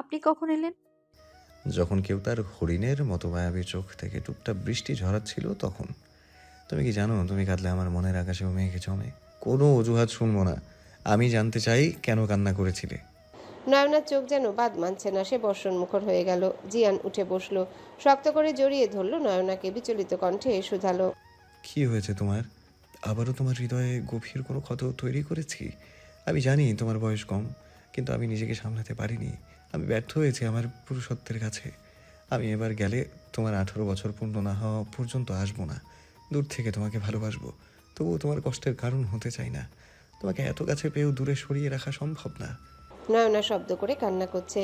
আপনি কখন এলেন? যখন কেউ তার হরিণের মতো মায়াবী চোখ থেকে টুপটাপ বৃষ্টি ঝরাচ্ছিল তখন। তুমি কি জানো, তুমি কাঁদলে আমার মনের আকাশেও মেঘে জমে। কোনো অজুহাত শুনবো না। আমি জানতে চাই কেন কান্না করেছিলে। নয়নার চোখ যেন বাদ মানছে না, সে বর্ষণমুখর হয়ে গেল। জিয়ান উঠে বসলো, শক্ত করে জড়িয়ে ধরল নয়নাকে, বিচলিত কণ্ঠে শুধালো। কি হয়েছে তোমার? আবারও তোমার হৃদয়ে গভীর কোনো ক্ষত তৈরি করেছি? আমি জানি তোমার বয়স কম, কিন্তু আমি নিজেকে সামলাতে পারিনি। আমি ব্যর্থ হয়েছি আমার পুরুষত্বের কাছে। আমি এবার গেলে তোমার 18 বছর পূর্ণ না হওয়া পর্যন্ত আসবো না। দূর থেকে তোমাকে ভালোবাসবো, তবুও তোমার কষ্টের কারণ হতে চাই না। তোমাকে এত কাছে পেয়েও দূরে সরিয়ে রাখা সম্ভব না। নয়না শব্দ করে কান্না করছে।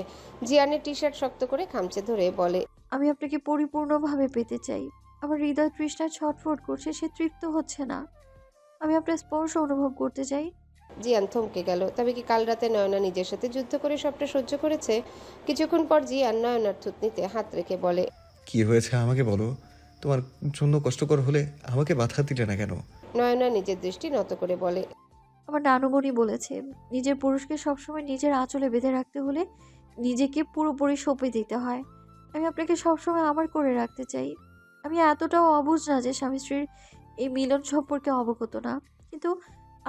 জিয়ানের টি শার্ট শক্ত করে খামচে ধরে বলে। আমি আপনাকে পরিপূর্ণভাবে পেতে চাই। আমার হৃদয় তৃষ্ণায় ছটফট করছে, সে তৃপ্ত হচ্ছে না। আমি আপনার স্পর্শ অনুভব করতে চাই। জিয়ান থমকে গেল। তবে কি কাল রাতে নয়না নিজের সাথে যুদ্ধ করে সবটা সহ্য করেছে? কিছুক্ষণ পর জিয়ান নয়নার থুতনিতে হাত রেখে বলে। কি হয়েছে আমাকে বলো। তোমার জন্য কষ্টকর হলে আমাকে বাধা দিলে না কেন? নয়না নিজের দৃষ্টি নত করে বলে। আমার নানুমণি বলেছে, নিজের পুরুষকে সবসময় নিজের আঁচলে বেঁধে রাখতে হলে নিজেকে পুরোপুরি সঁপে দিতে হয়। আমি আপনাকে সবসময় আমার করে রাখতে চাই। আমি এতটাও অবুঝ না যে স্বামী স্ত্রীর এই মিলন সম্পর্কে অবগত না। কিন্তু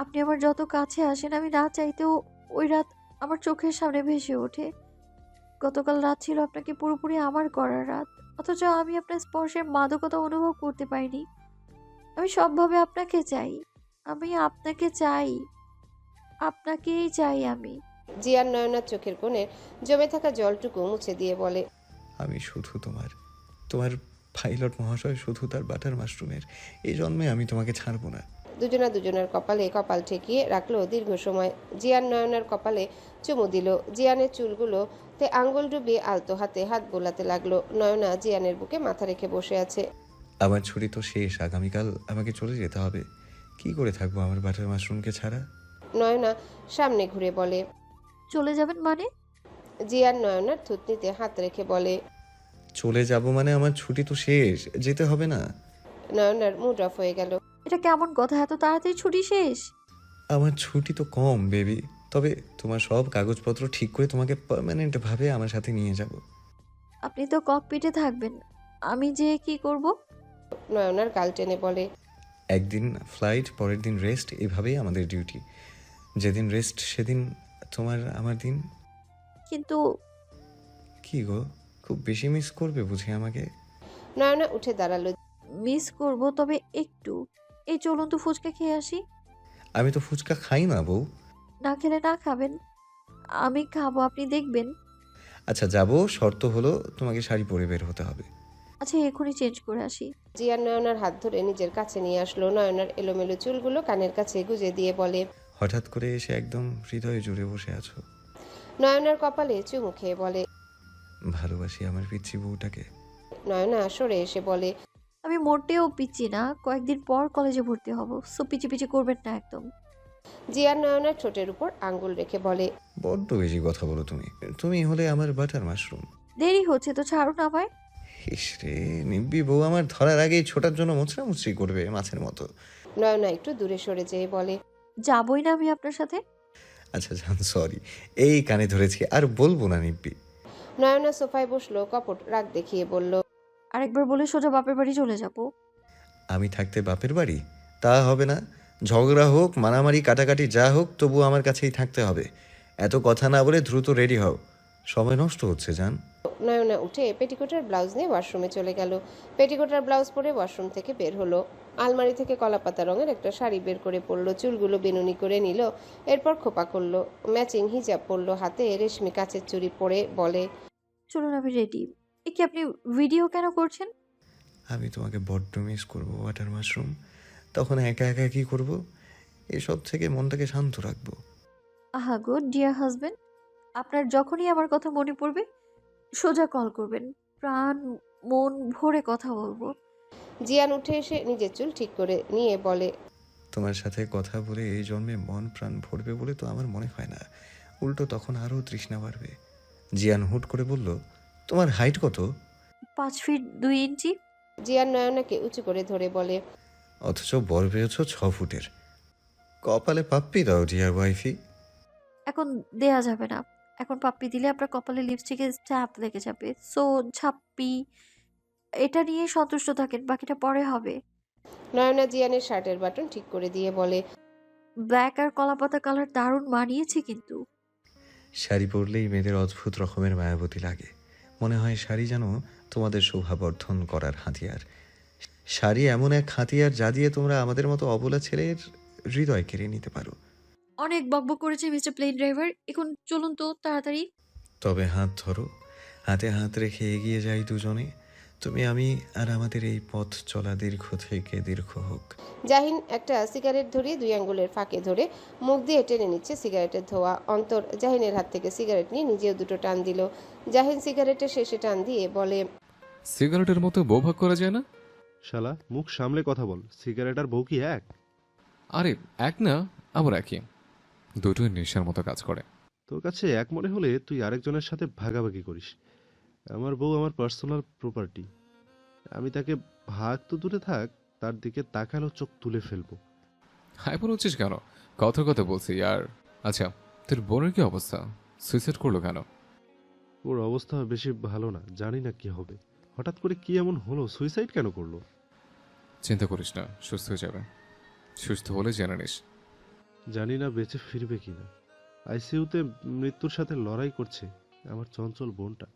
আপনি আমার যত কাছে আসেন, আমি না চাইতেও ওই রাত আমার চোখের সামনে ভেসে ওঠে। গতকাল রাত ছিল আপনাকে পুরোপুরি আমার করার রাত, অথচ আমি আপনার স্পর্শের মাদকতা অনুভব করতে পারিনি। আমি সবভাবে আপনাকে চাই। আমি আপনাকে চাই। আপনাকেই চাই আমি। জিয়ান নয়নার চোখের কোণে জমে থাকা জলটুকু মুছে দিয়ে বলে। আমি শুধু তোমার, তোমার পাইলট মহাশয় শুধু তার বাটার মাশরুমের। এই জন্মে আমি তোমাকে ছাড়বো না। দুজনা দুজনের কপালে কপাল ঠেকিয়ে রাখলো দীর্ঘ সময়। জিয়ান নয়নার কপালে চুমু দিল। জিয়ানের চুলগুলোতে আঙ্গুল ডুবিয়ে আলতো হাতে হাত বোলাতে লাগলো। নয়না জিয়ানের বুকে মাথা রেখে বসে আছে। আমার ছুটি তো শেষ, আগামীকাল আমাকে চলে যেতে হবে। কি করে থাকবো আমার বাটার মাশরুমকে ছাড়া? নয়না সামনে ঘুরে বলে। চলে যাবেন মানে? জিয়ান নয়নার থুতনিতে হাত রেখে বলে। চলে যাব মানে আমার ছুটি তো শেষ, যেতে হবে না? নয়নার মুড অফ হয়ে গেল। এটা কেমন কথা? এত তাড়াতাড়ি ছুটি শেষ? আমার ছুটি তো কম বেবি। তবে তোমার সব কাগজপত্র ঠিক করে তোমাকে পার্মানেন্ট ভাবে আমার সাথে নিয়ে যাব। আপনি তো ককপিটে থাকবেন, আমি যে কি করব? নয়নার গাল টেনে বলে। একদিন ফ্লাইট, পরের দিন রেস্ট, এভাবেই আমাদের ডিউটি। যেদিন রেস্ট সেদিন তোমার আমার দিন। কিন্তু কি গো, খুব বেশি মিস করবে বুঝি আমাকে? নয়না উঠে দাঁড়ালো। মিস করব, তবে একটু। এই চলুন তো ফুচকা খেয়ে আসি। আমি তো ফুচকা খাই না বউ। না খেলে না খাবেন, আমি খাবো, আপনি দেখবেন। আচ্ছা যাব, শর্ত হলো তোমাকে শাড়ি পরে বের হতে হবে। আচ্ছা, এখনই চেঞ্জ করে আসি। জিয়ান নয়নার হাত ধরে নিজের কাছে নিয়ে আসলো। নয়নার এলোমেলো চুলগুলো কানের কাছে গুজে দিয়ে বলে। হঠাৎ করে এসে একদম হৃদয়ে জুড়ে বসে আছো। নয়নার কপালে চুমু খেয়ে বলে। ভালোবাসি আমার পিচ্ছি বউটাকে। নয়না সরে এসে বলে। আমি মোটেও পিচ্ছি না, কয়েকদিন পর কলেজে ভর্তি হব, সো পিচি পিচি করবেন না একদম। জিয়ান নয়নার ঠোঁটের উপর আঙ্গুল রেখে বলে। বড্ড বেশি কথা বলো তুমি। তুমি হলে আমার বাটার মাশরুম। দেরি হচ্ছে তো, ছাড়ুন আমায়। ইস রে, নিব্বি বউ আমার ধরার আগেই ছোটার জন্য মুচড়ামুচড়ি করবে মাছের মতো। নয়না একটু দূরে সরে যেয়ে বলে। যাবই না আমি আপনার সাথে। আচ্ছা জান, সরি। এই কানে ধরেছি, আর বলবো না নিব্বি। নয়না সোফায় বসলো, কপট রাগ দেখিয়ে বলল। আরেকবার বলে সোজা বাপের বাড়ি চলে যাব। আমি থাকতে বাপের বাড়ি? তা হবে না। ঝগড়া হোক, মারামারি, কাটাকাটি যা হোক, তবু আমার কাছেই থাকতে হবে। এত কথা না বলে দ্রুত রেডি হও, সময় নষ্ট হচ্ছে জান। নয়না উঠে পেটিকোটার ব্লাউজ নিয়ে ওয়াশরুমে চলে গেল। পেটিকোটার ব্লাউজ পরে ওয়াশরুম থেকে বের হলো। আলমারি থেকে কলাপাতা রঙের একটা শাড়ি বের করে পরলো, চুলগুলো বেনুনি করে নিল, এরপর খোপা করলো, ম্যাচিং হিজাব পরলো, হাতে রেশমি কাচের চুড়ি পরে বলে। চলুন, আমি রেডি। এ কি, আপনি ভিডিও কেন করছেন? আমি তোমাকে বড্ড মিস করবো ওয়াটার মাশরুম। তখন একা একা কি করব? এসব থেকে মনটাকে শান্ত রাখবো। আহা গো ডিয়ার হাজবেন্ড, আপনার যখনই আমার কথা মনে পড়বে সোজা কল করবেন। প্রাণ মন ভরে কথা বলবো। জিয়ান উঠে এসে নিজের চুল ঠিক করে নিয়ে বলে। তোমার সাথে কথা বলে এই জন্মে মন প্রাণ ভরবে বলে তো আমার মনে হয় না। উল্টো তখন আরও তৃষ্ণা বাড়বে। জিয়ান হুট করে বলল, তোমার হাইট কত? 5 ফিট 2 ইঞ্চি। জিয়ান নয়নাকে উঁচু করে ধরে বলে। অথচ বর পেয়েছ 6 ফুটের। কপালে পাপ্পি দাও ডিয়ার ওয়াইফি। এখন দেয়া যাবে না, এখন পাপ্পি দিলে আপনার কপালে লিপস্টিকের স্ট্যাম্প লেগে যাবে। সো ঝাপ্পি, এটা নিয়ে সন্তুষ্ট থাকেন, বাকিটা পরে হবে। নয়না জিয়ানের শার্টের বাটন ঠিক করে দিয়ে বলে, ব্ল্যাক আর কলাপাতা কালার দারুণ মানিয়েছে কিন্তু। শাড়ি পরলেই মেয়েদের অদ্ভুত রকমের মায়াবতী লাগে। মনে হয় শাড়ি যেন তোমাদের শোভাবর্ধন করার হাতিয়ার। শাড়ি এমন এক হাতিয়ার যা দিয়ে তোমরা আমাদের মতো অবলা ছেলের হৃদয় কেড়ে নিতে পারো। অনেক বকবক করেছে মিস্টার প্লেন ড্রাইভার, এখন চলুন তো তাড়াতাড়ি। তবে হাত ধরো, হাতে হাত রেখে এগিয়ে যাই দুজনে, তুমি আমি, আর আমাদের এই পথ চলা দীর্ঘ থেকে দীর্ঘ হোক। জাহিন একটা সিগারেট ধরিয়ে 2 আঙ্গুলের ফাঁকে ধরে মুখ দিয়ে টেনে নিচ্ছে সিগারেটের ধোঁয়া। অন্তর জাহিনের হাত থেকে সিগারেট নিয়ে নিজেও 2টো টান দিল। জাহিন সিগারেটের শেষে টান দিয়ে বলে, সিগারেটের মতো বউ ভাগ করা যায় না? শালা মুখ সামলে কথা বল, সিগারেট আর বউ কি এক? আরে এক না, আবার একই, দুটোই নেশার মতো কাজ করে। তোর কাছে এক মনে হলে তুই আরেকজনের সাথে ভাগাভাগি করিস। আমার বউ আমার পার্সোনাল প্রপার্টি। আমি তাকে ভাগ তো দূরে থাক, তার দিকে তাকালো চোখ তুলে ফেলবো। হাইপার হচ্ছিস কেন? কথার কথা বলছি আর। আচ্ছা, তোর বোনের কি অবস্থা? সুইসাইড করলো কেন? ওর অবস্থা বেশি ভালো না, জানি না কি হবে। হঠাৎ করে কি এমন হলো, সুইসাইড কেন করলো? চিন্তা করিস না, সুস্থ হয়ে যাবে। সুস্থ হলে জেনে নিস। জানি না বেঁচে ফিরবে কিনা। আইসিইউতে মৃত্যুর সাথে লড়াই করছে আমার চঞ্চল বোনটা,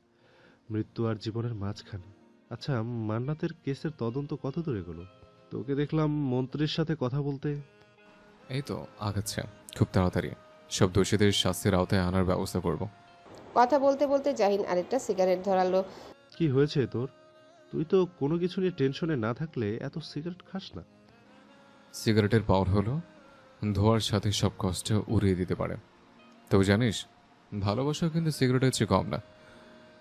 মৃত্যু আর জীবনের মাঝখানে। আচ্ছা, মান্নাতের কেসের তদন্ত কত দূরে গেল? তোকে দেখলাম মন্ত্রীর সাথে কথা বলতে। এই তো আগাচ্ছে, খুব তাড়াতাড়ি সব দোষীদের শাস্তির আওতায় আনার ব্যবস্থা করব। কথা বলতে বলতে জাহিন আরেকটা সিগারেট ধরালো। কি হয়েছে তোর? তুই তো কোনো কিছু নিয়ে টেনশনে না থাকলে এত সিগারেট খাস না। সিগারেটের পাওয়ার হলো ধোয়ার সাথে সব কষ্ট উড়িয়ে দিতে পারে। তবে জানিস, ভালোবাসা কিন্তু সিগারেটের চেয়ে কম না।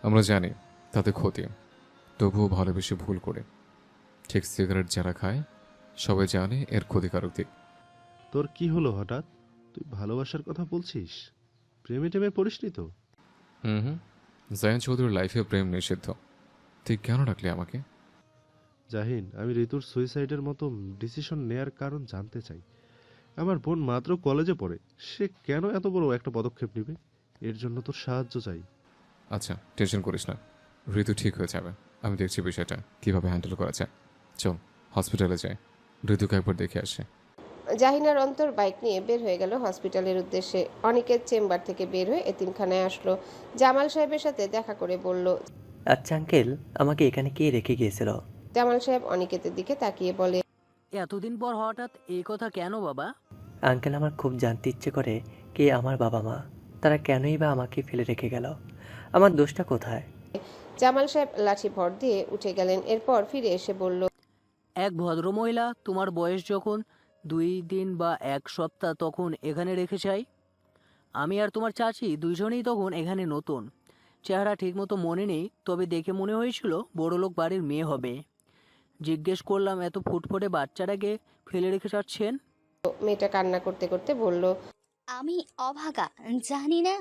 আমরা জানি তাতে ক্ষতি, তবুও ভালোবেসে ভুল করে। ঠিক সিগারেট যারা খায় সবাই জানে এর ক্ষতিকারক দিক। তোর কি হলো হঠাৎ? তুই ভালোবাসার কথা বলছিস? প্রেমে টেমে পড়িসনি তো? হুম, জায়ান চৌধুরীর লাইফে প্রেম নিষিদ্ধ। তুই কেন ডাকলি আমাকে? জাহিন, আমি ঋতুর সুইসাইডের মতো ডিসিশন নেয়ার কারণ জানতে চাই। আমার বোন মাত্র কলেজে পড়ে, সে কেন এত বড় একটা পদক্ষেপ নেবে? এর জন্য তোর সাহায্য চাই। আচ্ছা, টেনশন করিস না, ঋতু ঠিক হয়ে যাবে। আমি দেখছি বিষয়টা কিভাবে হ্যান্ডেল করা যায়। চল হসপিটালে যাই, ঋতুকে একবার দেখে আসে। জাহিন আর অন্তর বাইক নিয়ে বের হয়ে গেল হসপিটালের উদ্দেশ্যে। অনিকেত চেম্বার থেকে বের হয়ে এতিমখানায় আসলো। জামাল সাহেবের সাথে দেখা করে বলল, আচ্ছা আঙ্কেল, আমাকে এখানে কে রেখে গিয়েছিল? জামাল সাহেব অনিকেতের দিকে তাকিয়ে বলে, এতদিন পর হঠাৎ এই কথা কেন বাবা? আঙ্কেল, আমার খুব জানতে ইচ্ছে করে কে আমার বাবা মা। তারা কেনই বা আমাকে ফেলে রেখে গেল? আমার দোষটা কোথায়? জামাল সাহেব লাঠি ভর দিয়ে উঠে গেলেন। এরপর ফিরে এসে বলল, এক ভদ্রমহিলা তোমার বয়স যখন 2 দিন বা 1 সপ্তাহ তখন এখানে রেখে যাই। আমি আর তোমার চাচি দুইজনেই তখন এখানে নতুন। চেহারা ঠিকমতো মনে নেই, তবে দেখে মনে হয়েছিল বড়লোক বাড়ির মেয়ে হবে। জিজ্ঞেস করলাম, এত ফুটফুটে বাচ্চাটাকে ফেলে রেখে যাচ্ছেন? মেয়েটা কান্না করতে করতে বলল, আমি অভাগা, জানি না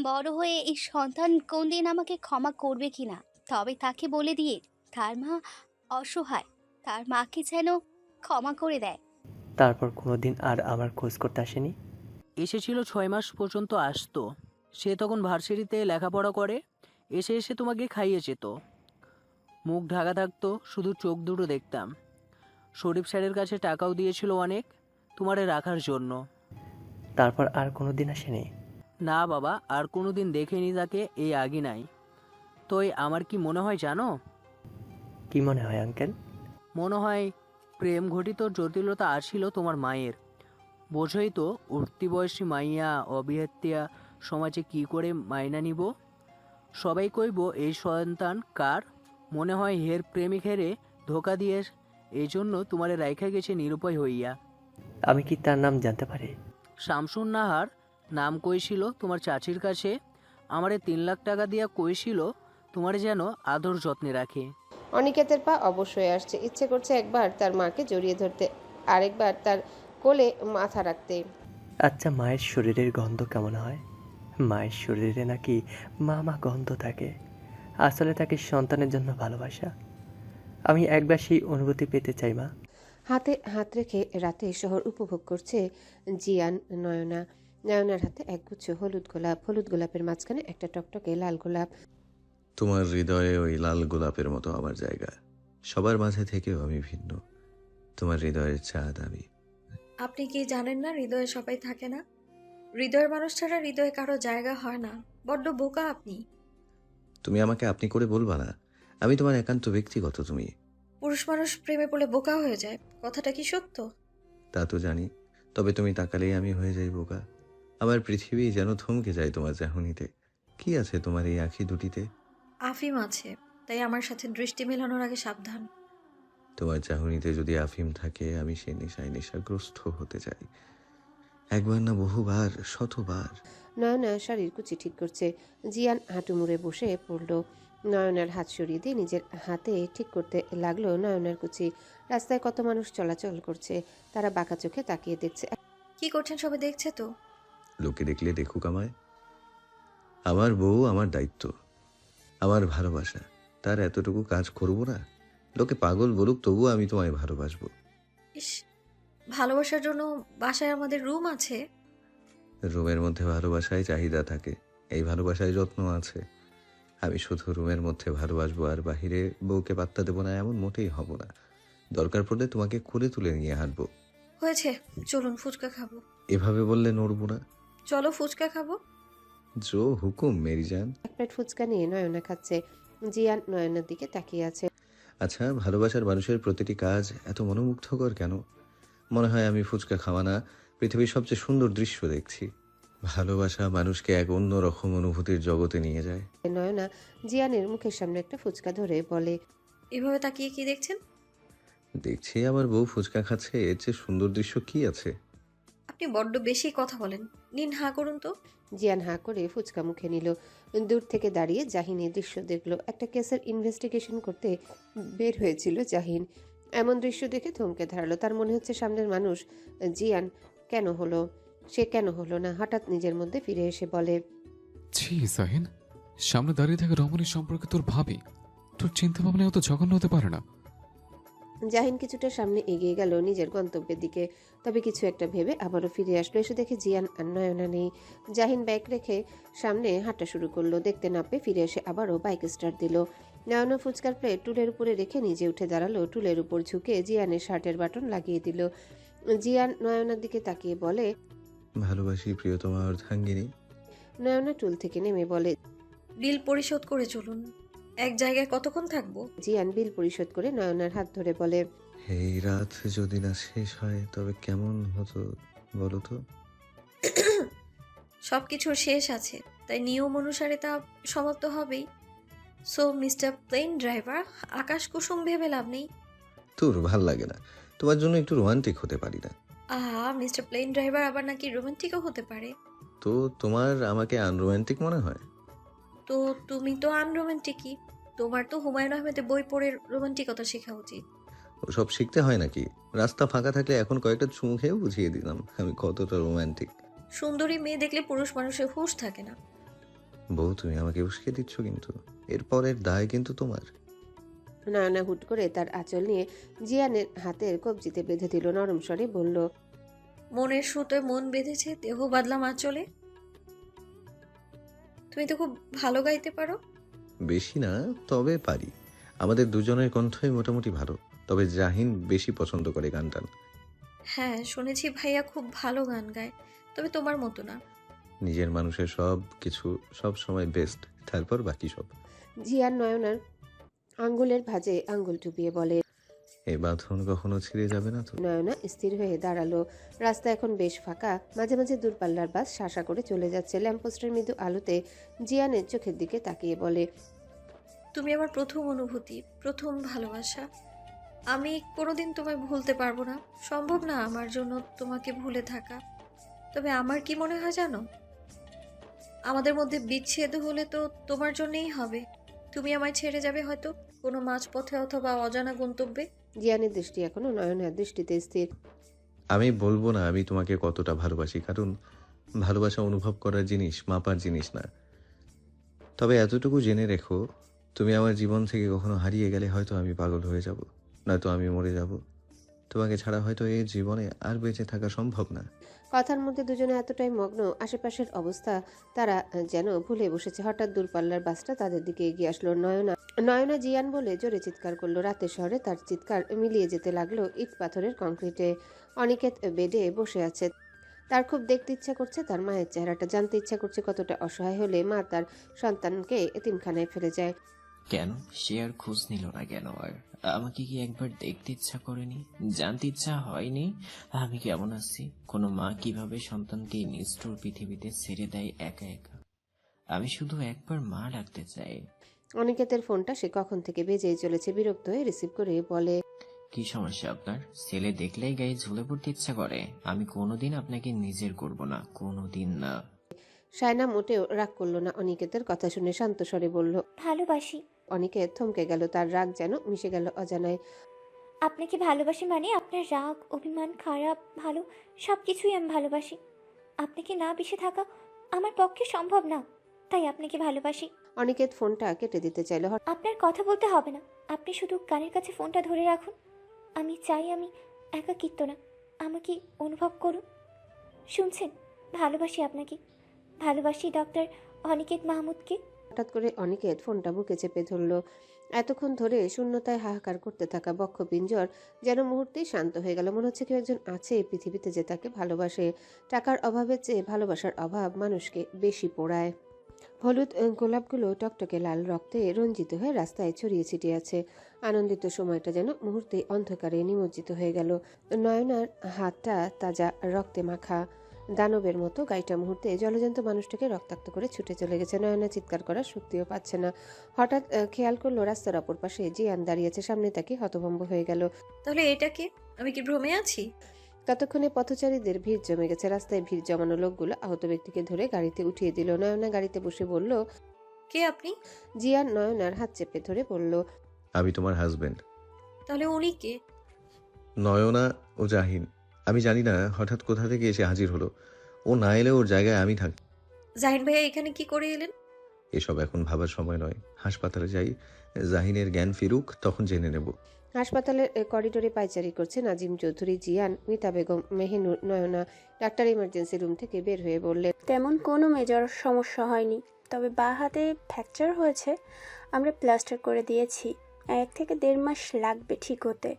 বড় হয়ে এই সন্তান কোনদিন আমাকে ক্ষমা করবে কিনা। তবে তাকে বলে দিয়ে তার মা অসহায়, তার মাকে যেন ক্ষমা করে দেয়। তারপর কোনোদিন আর আমার খোঁজ করতে আসেনি? এসেছিল 6 মাস পর্যন্ত আসতো। সে তখন ভার্সিটিতে লেখাপড়া করে। এসে এসে তোমাকে খাইয়ে যেত। মুখ ঢাকা থাকতো, শুধু চোখ দুটো দেখতাম। শরীফ স্যারের কাছে টাকাও দিয়েছিল অনেক, তোমারে রাখার জন্য। তারপর আর কোনোদিন আসেনি? না বাবা, আর কোনোদিন দেখিনি তাকে এই আগিনায়। তোই আমার কি মনে হয় জানো? কি মনে হয় আঙ্কেল? মনে হয় প্রেম ঘটিত জটিলতা আসিল তোমার মায়ের। বোঝই তো, উঠতি বয়সী মাইয়া অবিহাতিয়া সমাজে কি করে মাইনা নিব। সবাই কইব এই সন্তান কার। মনে হয় হের প্রেমিক হেরে ধোকা দিয়ে এই জন্য তোমারে রাইখা গেছে নিরুপায় হইয়া। আমি কি তার নাম জানতে পারি? শামসুন নাহার নাম কইছিল তোমার চাচির কাছে। আমারে 3 লাখ টাকা দিয়া কইছিল তোমারে যেন আদর যত্নে রাখে। অনিকেতের পা অবশ্যই আসছে। ইচ্ছে করছে একবার তার মাকে জড়িয়ে ধরতে, আরেকবার তার কোলে মাথা রাখতে। আচ্ছা, মায়ের শরীরের গন্ধ কেমন হয়? মায়ের শরীরে নাকি মা গন্ধ থাকে। আসলে তাকে সন্তানের জন্য ভালোবাসা। আমি একবার সেই অনুভূতি পেতে চাই মা। হাতে হাত রেখে রাতে শহর উপভোগ করছে জিয়ান নয়না। নয়নার হাতে একগুচ্ছ হলুদ গোলাপ, হলুদ গোলাপের মাঝখানে একটা টকটকে লাল গোলাপ। তোমার হৃদয়ে ওই লাল গোলাপের মতো আমার জায়গা। সবার মাঝে থেকেও আমি ভিন্ন। তোমার হৃদয়ের চাঁদ আমি। আপনি কি জানেন না হৃদয়ে সবাই থাকে না? হৃদয়ের মানুষ ছাড়া হৃদয়ে কারো জায়গা হয় না। বড্ড বোকা আপনি। তুমি আমাকে আপনি করে বলবা না। আমি তোমার একান্ত ব্যক্তিগত তুমি। পুরুষ মানুষ প্রেমে পড়লে বোকা হয়ে যায়, কথাটা কি সত্য? তা তো জানি, তবে তুমি তাকালেই আমি হয়ে যাই বোকা। আমার পৃথিবী যেন থমকে যায় তোমার চাহনিতে। কি আছে তোমার এই আঁখি দুটিতে? আফিম আছে, তাই আমার সাথে দৃষ্টি মেলানোর আগে সাবধান। তোমার চাহনিতে যদি আফিম থাকে, আমি সেই নেশায় নেশাগ্রস্ত হতে চাই। একবার না বহুবার, শতবার। নয়না শাড়ির কুচি ঠিক করছে। জিয়ান হাঁটু মুড়ে বসে পড়ল। নয়নার হাত সরিয়ে দিয়ে নিজের হাতে ঠিক করতে লাগলো নয়নার কুচি। রাস্তায় কত মানুষ চলাচল করছে, তারা বাঁকা চোখে তাকিয়ে দেখছে। কি করছেন সবাই দেখছে তো? লোকে দেখলে দেখুক আমায়। আমার বউ আমার দায়িত্ব, আমার ভালোবাসা। তার এতটুকু কাজ করব না? লোকে পাগল বলুক, তবুও আমি তোমায় ভালোবাসবো। ইস, ভালোবাসার জন্য বাসায় আমাদের রুম আছে। রুমের মধ্যে ভালোবাসায় চাহিদা থাকে, এই ভালোবাসায় যত্ন আছে। আমি শুধু রুমের মধ্যে ভালোবাসবো আর বাহিরে বউকে পাত্তা দেবো না, এমন মোটেই হব না। দরকার পড়লে তোমাকে কোলে তুলে নিয়ে হাঁটবো। হয়েছে, চলুন ফুচকা খাবো। এভাবে বললে নড়বো না। চলো ফুচকা খাবো। জো হুকুম মেরি জান। এক প্লেট ফুচকা নিয়ে নয়না খাচ্ছে। জিয়ান নয়নার দিকে তাকিয়ে আছে। আচ্ছা, ভালোবাসার মানুষের প্রতিটি কাজ এত মনোমুগ্ধকর কেন? মনে হয় আমি ফুচকা খাওয়া না, পৃথিবীর সবচেয়ে সুন্দর দৃশ্য দেখছি। ভালোবাসা মানুষকে এক অন্য রকম অনুভূতির জগতে নিয়ে যায়। নয়না জিয়ানের মুখের সামনে একটা ফুচকা ধরে বলে, এভাবে তাকিয়ে কি দেখছেন? দেখছি আমার বউ ফুচকা খাচ্ছে, এর চেয়ে সুন্দর দৃশ্য কি আছে? আপনি বড্ড বেশি কথা বলেন। নিন, হাঁ করুন তো। জিয়ান হাঁ করে ফুচকা মুখে নিল। দূর থেকে দাঁড়িয়ে জাহিন এই দৃশ্য দেখলো। একটা কেসের ইনভেস্টিগেশন করতে বের হয়েছিল জাহিন। এমন দৃশ্য দেখে থমকে দাঁড়ালো। তার মনে হচ্ছে সামনের মানুষ জিয়ান কেন হলো, সে কেন হলো না। হঠাৎ নিজের মধ্যে ফিরে এসে বলে, ছি সাহিন, সামনে দাঁড়িয়ে থাকা রমণীর সম্পর্কে তোর ভাবি, তোর চিন্তা ভাবনা অত জঘন্য হতে পারে না। জাহিন কিছুটা সামনে এগিয়ে গেল নিজের গন্তব্যের দিকে, তবে কিছু একটা ভেবে আবারও ফিরে আসলো। এসে দেখে জিয়ান আর নয়না নেই। জাহিন বাইক রেখে সামনে হাঁটা শুরু করলো। দেখতে না পেয়ে ফিরে এসে আবারও বাইক স্টার্ট দিল। নয়না ফুচকার প্লেট টুলের উপরে রেখে নিজে উঠে দাঁড়ালো। টুলের উপর ঝুঁকে জিয়ানের শার্টের বাটন লাগিয়ে দিল। জিয়ান নয়নার দিকে তাকিয়ে বলে, ভালোবাসি প্রিয়তমা অর্ধাঙ্গিনী। নয়না টুল থেকে নেমে বলে, বিল পরিশোধ করে চলুন। এক জায়গায় কতক্ষণ থাকবো? জিয়ান বিল পরিশোধ করে নয়নার হাত ধরে বলে, এই রাত যদি না শেষ হয় তবে কেমন হতো বলো তো? সব কিছুর শেষ আছে, তাই নিয়ম অনুসারে তা সমাপ্ত হবেই। সো মিস্টার প্লেন ড্রাইভার, আকাশ কুসুম ভেবে লাভ নেই। তোর ভাল লাগে না? তোমার জন্য একটু রোমান্টিক হতে পারি না? আহা, মিস্টার প্লেন ড্রাইভার আবার নাকি রোমান্টিকও হতে পারে। তো তোমার আমাকে আনরোমান্টিক মনে হয়? তো তুমি তো আনরোমান্টিকই। তোমার তো হুমায়ুন আহমেদের বই পড়ে রোমান্টিকতা শেখা উচিত। ওসব শিখতে হয় নাকি? রাস্তা ফাঁকা থাকলে এখন কয়েকটা চুমু খেয়ে বুঝিয়ে দিলাম আমি কতটা রোমান্টিক। সুন্দরী মেয়ে দেখলে পুরুষ মানুষের হুঁশ থাকে না। বউ, তুমি আমাকে উস্কে দিচ্ছ কিন্তু। এরপরের দায় কিন্তু তোমার। নয়না হুট করে তার আঁচল নিয়ে জিয়ানের হাতের কবজিতে বেঁধে দিল। নরম স্বরে বলল, মনের সুতোয় মন বেঁধেছে, দেহ বাদলাম আঁচলে। তুমি তো খুব ভালো গাইতে পারো। বেশি না, তবে পারি। আমাদের দুজনের কণ্ঠই মোটামুটি ভালো, তবে জাহিন বেশি পছন্দ করে গান টান। হ্যাঁ, শুনেছি ভাইয়া খুব ভালো গান গায়, তবে তোমার মতো না। নিজের মানুষের সব কিছু সব সময় বেস্ট, তারপর বাকি সব। জিয়ান নয়নার আঙ্গুলের ভাঁজে আঙ্গুল টুপিয়ে বলে। এই বাঁধন কখনো ছিঁড়ে যাবে না তো? নয়না স্থির হয়ে দাঁড়ালো। রাস্তা এখন বেশ ফাঁকা। মাঝে মাঝে দূরপাল্লার বাস শাসা করে চলে যাচ্ছে। ল্যাম্পপোস্টের মৃদু আলোতে জিয়ানের চোখের দিকে তাকিয়ে বলে, তুমি আমার প্রথম অনুভূতি, প্রথম ভালোবাসা। আমি কোনোদিন তোমায় ভুলতে পারবো না। সম্ভব না আমার জন্য তোমাকে ভুলে থাকা। তবে আমার কি মনে হয় জানো, আমাদের মধ্যে বিচ্ছেদ হলে তো তোমার জন্যই হবে। তুমি আমায় ছেড়ে যাবে হয়তো কোনো মাঝপথে অথবা অজানা গন্তব্যে। জিয়ানের দৃষ্টি এখনো নয়নার দৃষ্টিতে স্থির। আমি বলবো না আমি তোমাকে কতটা ভালোবাসি, কারণ ভালোবাসা অনুভব করার জিনিস, মাপার জিনিস না। তবে এতটুকু জেনে রেখো, তুমি আমার জীবন থেকে কখনো হারিয়ে গেলে হয়তো আমি পাগল হয়ে যাব, নয়তো আমি মরে যাব। তোমাকে ছাড়া হয়তো এই জীবনে আর বেঁচে থাকা সম্ভব না। কথার মধ্যে দুজনে এতটাই মগ্ন, আশেপাশের অবস্থা তারা যেন ভুলে বসেছে। হঠাৎ দূরপাল্লার বাসটা তাদের দিকে এগিয়ে আসলো। নয়না নয়না জিয়ান বলে জোরে চিৎকার করলো। রাতের শহরে তার চিৎকার মিলিয়ে যেতে লাগলো ইট পাথরের কংক্রিটে। অনিকেত বেডে বসে আছে। তার খুব দেখতে ইচ্ছা করছে তার মায়ের চেহারাটা, জানতে ইচ্ছা করছে কতটা অসহায় হলে মা তার সন্তানকে এতিমখানায় ফেলে যায়। কেন সে আর খোঁজ নিল না কেন? আর আমাকে কি একবার দেখতে ইচ্ছা করেনি, জানতে ইচ্ছা হয়নি আমি কেমন আছি? কোনো মা কিভাবে সন্তানকে এই নিষ্ঠুর পৃথিবীতে ছেড়ে দেয় একা একা? আমি শুধু একবার মা ডাকতে চাই। অনিকেতের ফোনটা সে কখন থেকে বেজেই চলেছে। বিরক্ত হয়ে রিসিভ করে বলে, কি সমস্যা আপনার? ছেলে দেখলেই গায়ে ঝুলে পড়তে ইচ্ছা করে। আমি কোনোদিন আপনাকে নিজের করব না, কোনোদিন না। সায়না মোটেও রাগ করলো না অনিকেতের কথা শুনে, শান্ত স্বরে বলল। ভালোবাসি। অনিকেত থমকে গেল, তার রাগ যেন মিশে গেল অজানায়। আপনাকে ভালোবাসি মানে আপনার রাগ, অভিমান, খারাপ, ভালো সব কিছুই আমি ভালোবাসি। আপনাকে না বেশি থাকা আমার পক্ষে সম্ভব না, তাই আপনাকে ভালোবাসি। অনিকেত ফোনটা কেটে দিতে চাইল। আপনার কথা বলতে হবে না, আপনি শুধু কানের কাছে ফোনটা ধরে রাখুন। আমি চাই আমি একাকিত্ব না, আমাকে অনুভব করুন। শুনছেন? ভালোবাসি আপনাকে, ভালোবাসি ডক্টর অনিকেত মাহমুদকে। হঠাৎ করে অনিকেত ফোনটা বুকে চেপে ধরল। এতক্ষণ ধরে শূন্যতায় হাহাকার করতে থাকা বক্ষপিঞ্জর যেন মুহূর্তেই শান্ত হয়ে গেল। মনে হচ্ছে কেউ একজন আছে এই পৃথিবীতে যে তাকে ভালোবাসে। টাকার অভাবের চেয়ে ভালোবাসার অভাব মানুষকে বেশি পোড়ায়। হলুদ গোলাপগুলো টকটকে লাল রক্তে রঞ্জিত হয়ে রাস্তায় ছড়িয়ে ছিটিয়ে আছে। আনন্দিত সময়টা যেন মুহূর্তেই অন্ধকারে নিমজ্জিত হয়ে গেল। নয়নার হাতটা তাজা রক্তে মাখা, দানবের মতো গাড়িটা মুহূর্তে জলজন্ত মানুষটাকে রক্তাক্ত করে ছুটে চলে গেছে। নয়না চিৎকার করার শক্তিও পাচ্ছে না। হঠাৎ খেয়াল করলো রাস্তার অপর পাশে জিয়ান দাঁড়িয়েছে। সামনে তাকে হতভম্ব হয়ে গেল। তাহলে এটা কি? আমি কি ভ্রমে আছি? ততক্ষণে পথচারীদের ভিড় জমে গেছে। রাস্তায় ভিড় জমানো লোকগুলো আহত ব্যক্তিকে ধরে গাড়িতে উঠিয়ে দিল। নয়না গাড়িতে বসে বলল। কে আপনি? জিয়ান নয়নার হাত চেপে ধরে বলল, আমি তোমার হাজবেন্ড। তাহলে উনি কে? নয়না ও জাহিন। আমি জানি না হঠাৎ কোথা থেকে এসে হাজির হলো। ও না এলে ওর জায়গায় আমি থাকি। জাহিন ভাইয়া এখানে কি করে এলেন? এসব এখন ভাবার সময় নয়। হাসপাতালে যাই, জাহিনের জ্ঞান ফিরুক, তখন জেনে নেব। হাসপাতালের করিডোরে পায়চারি করছে Nazim Chowdhury, Zian, Mita Begum, Mehinur. Nayna doctor emergency room থেকে বের হয়ে বললেন, তেমন কোনো মেজর সমস্যা হয়নি, তবে বাঁ হাতে ফ্র্যাকচার হয়েছে। আমরা প্লাস্টার করে দিয়েছি, 1 থেকে 1.5 মাস লাগবে ঠিক হতে।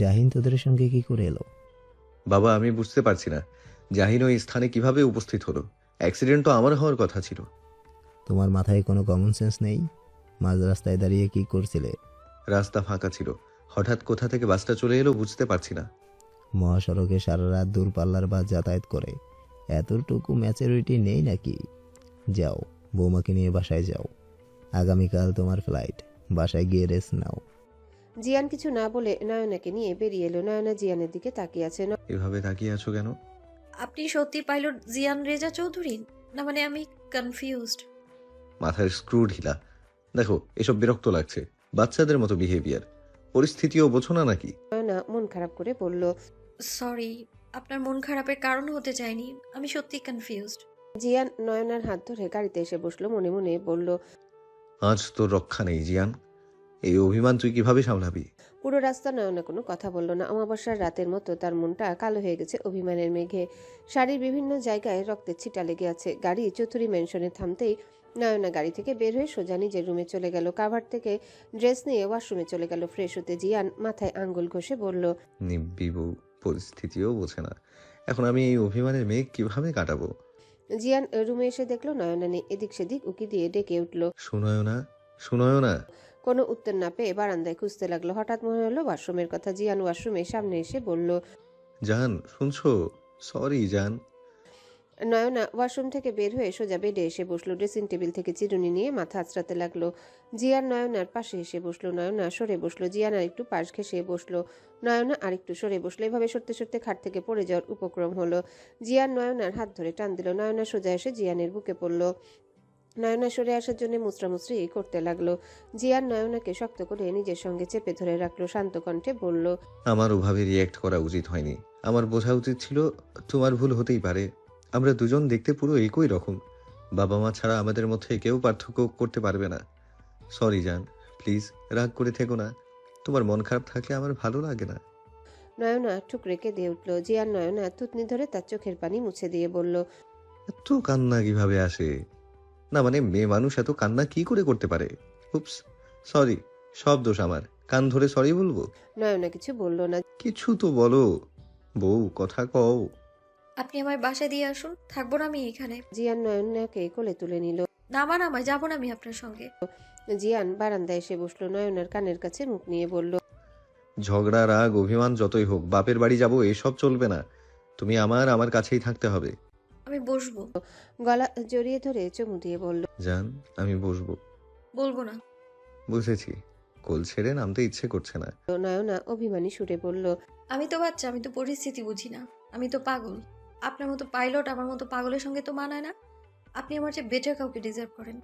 জাহিন তোদের সঙ্গে কি করে এলো? বাবা, আমি বুঝতে পারছি না জাহিন ওই স্থানে কিভাবে উপস্থিত হলো। অ্যাক্সিডেন্ট তো আমার হওয়ার কথা ছিল। তোমার মাথায় কোনো কমন সেন্স নেই? মাঝ রাস্তায় দাঁড়িয়ে কি করছিলে? রাস্তা ফাঁকা ছিল, হঠাৎ কোথা থেকে বাসটা চলে এলো বুঝতে পারছি না। মহাসড়কে সারা রাত দূরপাল্লার বাস যাতায়াত করে, এতটুকু ম্যাচুরিটি নেই নাকি? যাও, বৌমাকে নিয়ে বাসায় যাও। আগামীকাল তোমার ফ্লাইট, বাসায় গিয়ে রেস্ট নাও। জিয়ান কিছু না বলে নয়নাকে নিয়ে বেরিয়ে এলো। নয়না জিয়ানের দিকে তাকিয়ে আছে। এভাবে তাকিয়ে আছো কেন? আপনি সত্যি পাইলট জিয়ান রেজা চৌধুরী? না মানে আমি কনফিউজড। মাথার স্ক্রু ঢিলা। দেখো, এসব বিরক্ত লাগছে। বাচ্চাদের মতো বিহেভিয়ার। পরিস্থিতিও বোঝো না নাকি? নয়না মন খারাপ করে বলল, সরি, আপনার মন খারাপের কারণ হতে চাইনি, আমি সত্যি কনফিউজড। জিয়ান নয়নার হাত ধরে গাড়িতে এসে বসলো। মনে মনে বলল, আজ তোর রক্ষা নেই জিয়ান। এই অভিমান তুই কিভাবে সামলাবি? পুরো রাস্তা নয়না কোনো কথা বলল না। অমাবস্যার রাতের মতো তার মনটা কালো হয়ে গেছে অভিমানের মেঘে। শাড়ির বিভিন্ন জায়গায় রক্তের ছিটা লেগে আছে। গাড়ি চৌধুরী ম্যানশনে থামতেই নয়না গাড়ি থেকে বের হয়ে সোজা নিজের রুমে চলে গেল। কাভার থেকে ড্রেস নিয়ে ওয়াশরুমে চলে গেল ফ্রেশ হতে। জিয়ান মাথায় আঙ্গুল ঘষে বলল, নিব্বি বউ, পরিস্থিতিও বোঝে না। এখন আমি এই অভিমানের মেঘ কিভাবে কাটাবো? জিয়ান রুমে এসে দেখলো নয়না নেই। এদিক সেদিক উকি দিয়ে ডেকে উঠল। শুনয় না, শুনয় না। কোনো উত্তর না পেয়ে বারান্দায় খুঁজতে লাগলো। হঠাৎ মনে হলো ওয়াশরুমের কথা। জিয়ান ওয়াশরুমের সামনে এসে বলল, জান, শুনছো? সরি জান। নয়না ওয়াশরুম থেকে বের হয়ে সোজা বেডে এসে বসলো। ড্রেসিং টেবিল থেকে চিরুনি নিয়ে মাথা আঁচড়াতে লাগলো। জিয়ান নয়নার পাশে এসে বসলো। নয়না সরে বসলো। জিয়ান আরেকটু পাশ ঘেঁষে বসলো। নয়না আরেকটু সরে বসলো। এভাবে সরতে সরতে খাট থেকে পড়ে যাওয়ার উপক্রম হলো। জিয়ান নয়নার হাত ধরে টান দিল। নয়না সোজা এসে জিয়ানের বুকে পড়ল। নয়না সরে আসার জন্য মুচড়ামুচড়ি করতে লাগলো। জিয়ান নয়নাকে শক্ত করে নিজের সঙ্গে চেপে ধরে রাখলো। শান্ত কণ্ঠে বলল, আমার ওভাবে রিয়্যাক্ট করা উচিত হয়নি। আমার বোঝা উচিত ছিল তোমার ভুল হতেই পারে। আমরা দুজন দেখতে পুরো একই রকম। বাবা মা ছাড়া আমাদের মধ্যে কেউ পার্থক্য করতে পারবে না। সরি জান, প্লিজ রাগ করে থেকো না। তোমার মন খারাপ থাকলে আমার ভালো লাগে না। নয়না ঠুকরে কেঁদে উঠল। জিয়ান নয়না থুতনি ধরে তার চোখের পানি মুছে দিয়ে বলল, এত কান্না কিভাবে আসে? না মানে মেয়ে মানুষ এত কান্না কি করে করতে পারে? উপস, সরি, সব দোষ আমার। কান ধরে সরি বলবো? নয়না কিছু বলল না। কিছু তো বলো বউ, কথা কও। আপনি আমায় বাসায় দিয়ে আসুন, থাকবো না আমি এখানে। জিয়ান নয়নাকে কোলে তুলে নিল। নামান আমায়, যাবো না আমি আপনার সঙ্গে। জিয়ান বারান্দায় এসে বসলো। নয়নার কানের কাছে মুখ নিয়ে বলল, ঝগড়া, রাগ, অভিমান যতই হোক, বাপের বাড়ি যাব এসব চলবে না। তুমি আমার কাছেই থাকতে হবে। আমি বসবো। গলা জড়িয়ে ধরে চুমু দিয়ে বলল, জান, আমি বসবো। বলবো না। বুঝেছি, কোল ছেড়ে নামতে ইচ্ছে করছে না। নয়না অভিমানী সুরে বলল, আমি তো বাচ্চা, আমি তো পরিস্থিতি বুঝি না, আমি তো পাগল। আপনার মতো পাইলট আমার মতো পাগলের সঙ্গে তো মানায় না। আপনি আমার চেয়ে বেটার কাউকে ডিজার্ভ করেন।